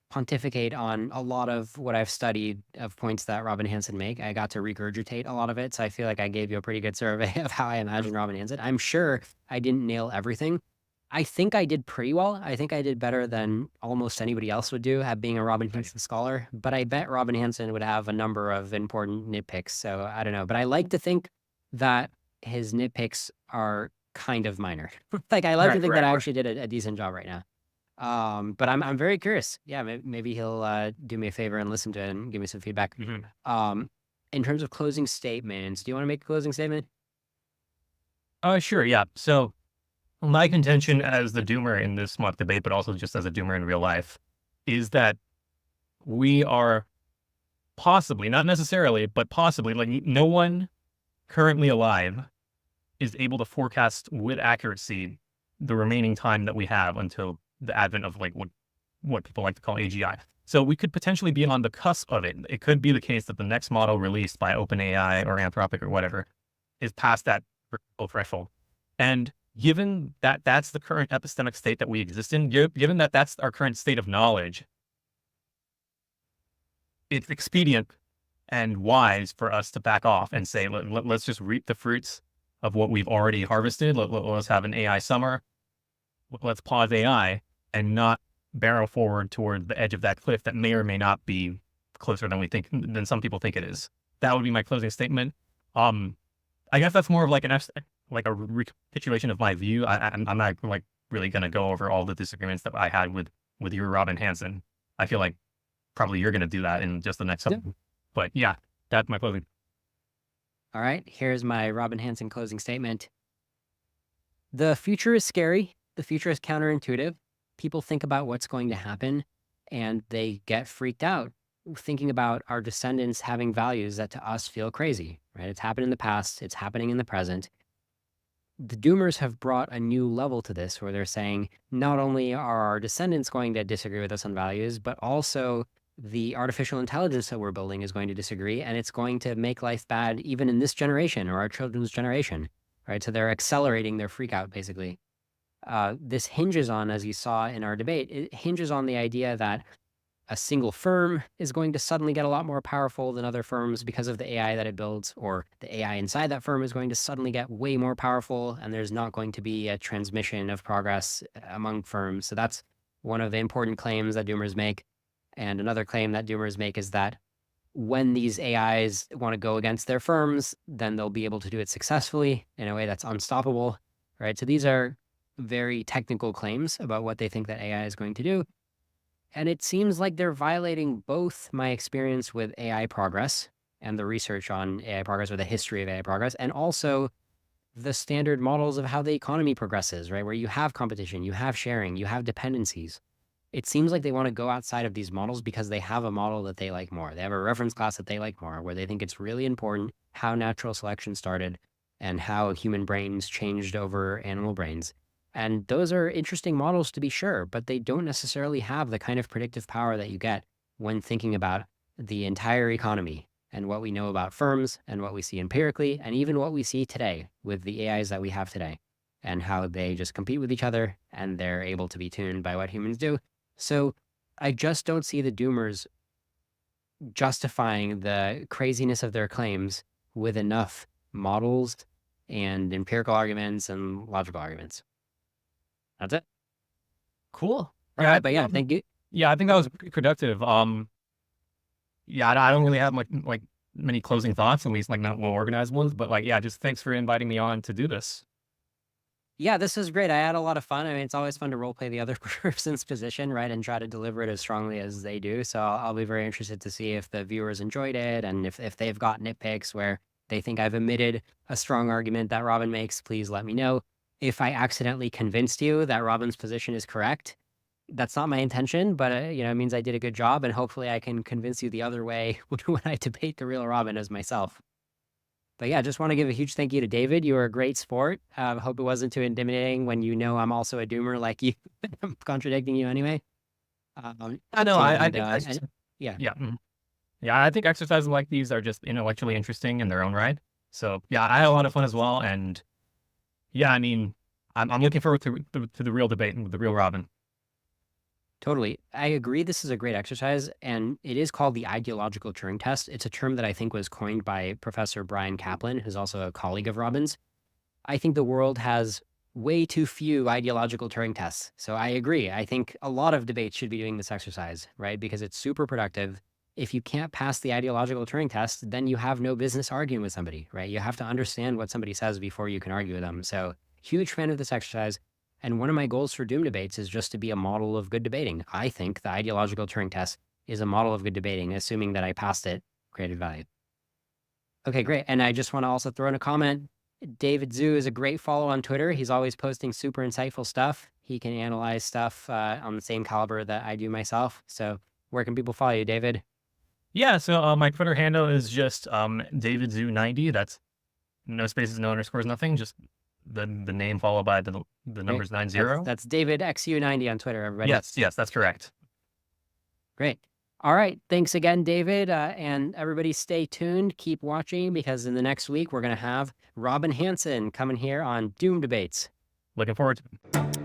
pontificate on a lot of what I've studied of points that Robin Hanson make. I got to regurgitate a lot of it. So I feel like I gave you a pretty good survey of how I imagine Robin Hanson. I'm sure I didn't nail everything. I think I did pretty well. I think I did better than almost anybody else would do at being a Robin Hanson scholar, but I bet Robin Hanson would have a number of important nitpicks. So I don't know, but I like to think that his nitpicks are kind of minor. Like I like to think that I actually did a decent job right now. But I'm very curious. Yeah, maybe he'll do me a favor and listen to it and give me some feedback. In terms of closing statements, do you want to make a closing statement? Sure, yeah. So my contention as the doomer in this mock debate, but also just as a doomer in real life, is that we are possibly, not necessarily, but possibly, like no one currently alive is able to forecast with accuracy the remaining time that we have until the advent of like what people like to call AGI. So we could potentially be on the cusp of it. It could be the case that the next model released by OpenAI or Anthropic or whatever is past that threshold. And given that that's the current epistemic state that we exist in, given that that's our current state of knowledge, it's expedient and wise for us to back off and say, let's just reap the fruits of what we've already harvested. Let's have an AI summer. Let's pause AI and not barrel forward toward the edge of that cliff that may or may not be closer than some people think it is. That would be my closing statement. I guess that's more of like a recapitulation of my view. I'm not like really going to go over all the disagreements that I had with your Robin Hanson. I feel like probably you're going to do that in just the next couple. But yeah, that's my closing. All right, here's my Robin Hanson closing statement. The future is scary. The future is counterintuitive. People think about what's going to happen and they get freaked out thinking about our descendants having values that to us feel crazy, right? It's happened in the past. It's happening in the present. The doomers have brought a new level to this where they're saying not only are our descendants going to disagree with us on values, but also the artificial intelligence that we're building is going to disagree, and it's going to make life bad even in this generation or our children's generation, right? So they're accelerating their freak out, basically. This hinges on, as you saw in our debate, it hinges on the idea that a single firm is going to suddenly get a lot more powerful than other firms because of the AI that it builds, or the AI inside that firm is going to suddenly get way more powerful, and there's not going to be a transmission of progress among firms. So that's one of the important claims that doomers make. And another claim that doomers make is that when these AIs want to go against their firms, then they'll be able to do it successfully in a way that's unstoppable, right? So these are very technical claims about what they think that AI is going to do. And it seems like they're violating both my experience with AI progress and the research on AI progress or the history of AI progress, and also the standard models of how the economy progresses, right? Where you have competition, you have sharing, you have dependencies. It seems like they want to go outside of these models because they have a model that they like more. They have a reference class that they like more, where they think it's really important how natural selection started and how human brains changed over animal brains. And those are interesting models to be sure, but they don't necessarily have the kind of predictive power that you get when thinking about the entire economy and what we know about firms and what we see empirically, and even what we see today with the AIs that we have today and how they just compete with each other and they're able to be tuned by what humans do. So I just don't see the doomers justifying the craziness of their claims with enough models and empirical arguments and logical arguments. That's it. Cool. All right, but yeah, thank you. Yeah, I think that was productive. Yeah, I don't really have like many closing thoughts, at least like not well organized ones. But like, yeah, just thanks for inviting me on to do this. Yeah, this was great. I had a lot of fun. I mean, it's always fun to role play the other person's position, right? And try to deliver it as strongly as they do. So I'll be very interested to see if the viewers enjoyed it and if they've got nitpicks where they think I've omitted a strong argument that Robin makes, please let me know. If I accidentally convinced you that Robin's position is correct, that's not my intention, but it means I did a good job, and hopefully I can convince you the other way when I debate the real Robin as myself. But yeah, just want to give a huge thank you to David. You were a great sport. Hope it wasn't too intimidating when you know I'm also a doomer like you. I'm contradicting you anyway. I know. I And, think yeah, yeah, yeah. I think exercises like these are just intellectually interesting in their own right. So yeah, I had a lot of fun as well. And yeah, I mean, I'm looking forward to the real debate with the real Robin. totally. I agree. This is a great exercise, and it is called the Ideological Turing Test. It's a term that I think was coined by Professor Brian Kaplan, who's also a colleague of Robin's. I think the world has way too few ideological Turing tests. So I agree. I think a lot of debates should be doing this exercise, right? Because it's super productive. If you can't pass the ideological Turing test, then you have no business arguing with somebody, right? You have to understand what somebody says before you can argue with them. So huge fan of this exercise. And one of my goals for Doom debates is just to be a model of good debating. I think the ideological Turing test is a model of good debating, assuming that I passed it, created value. Okay, great. And I just want to also throw in a comment. David Zhu is a great follow on Twitter. He's always posting super insightful stuff. He can analyze stuff on the same caliber that I do myself. So where can people follow you, David? Yeah. So my Twitter handle is just DavidZoo90. That's no spaces, no underscores, nothing. Just the name followed by the numbers 90. That's David XU90 on Twitter, everybody. Yes, that's correct. Great. All right. Thanks again, David. And everybody stay tuned. Keep watching, because in the next week, we're going to have Robin Hanson coming here on Doom Debates. Looking forward to it.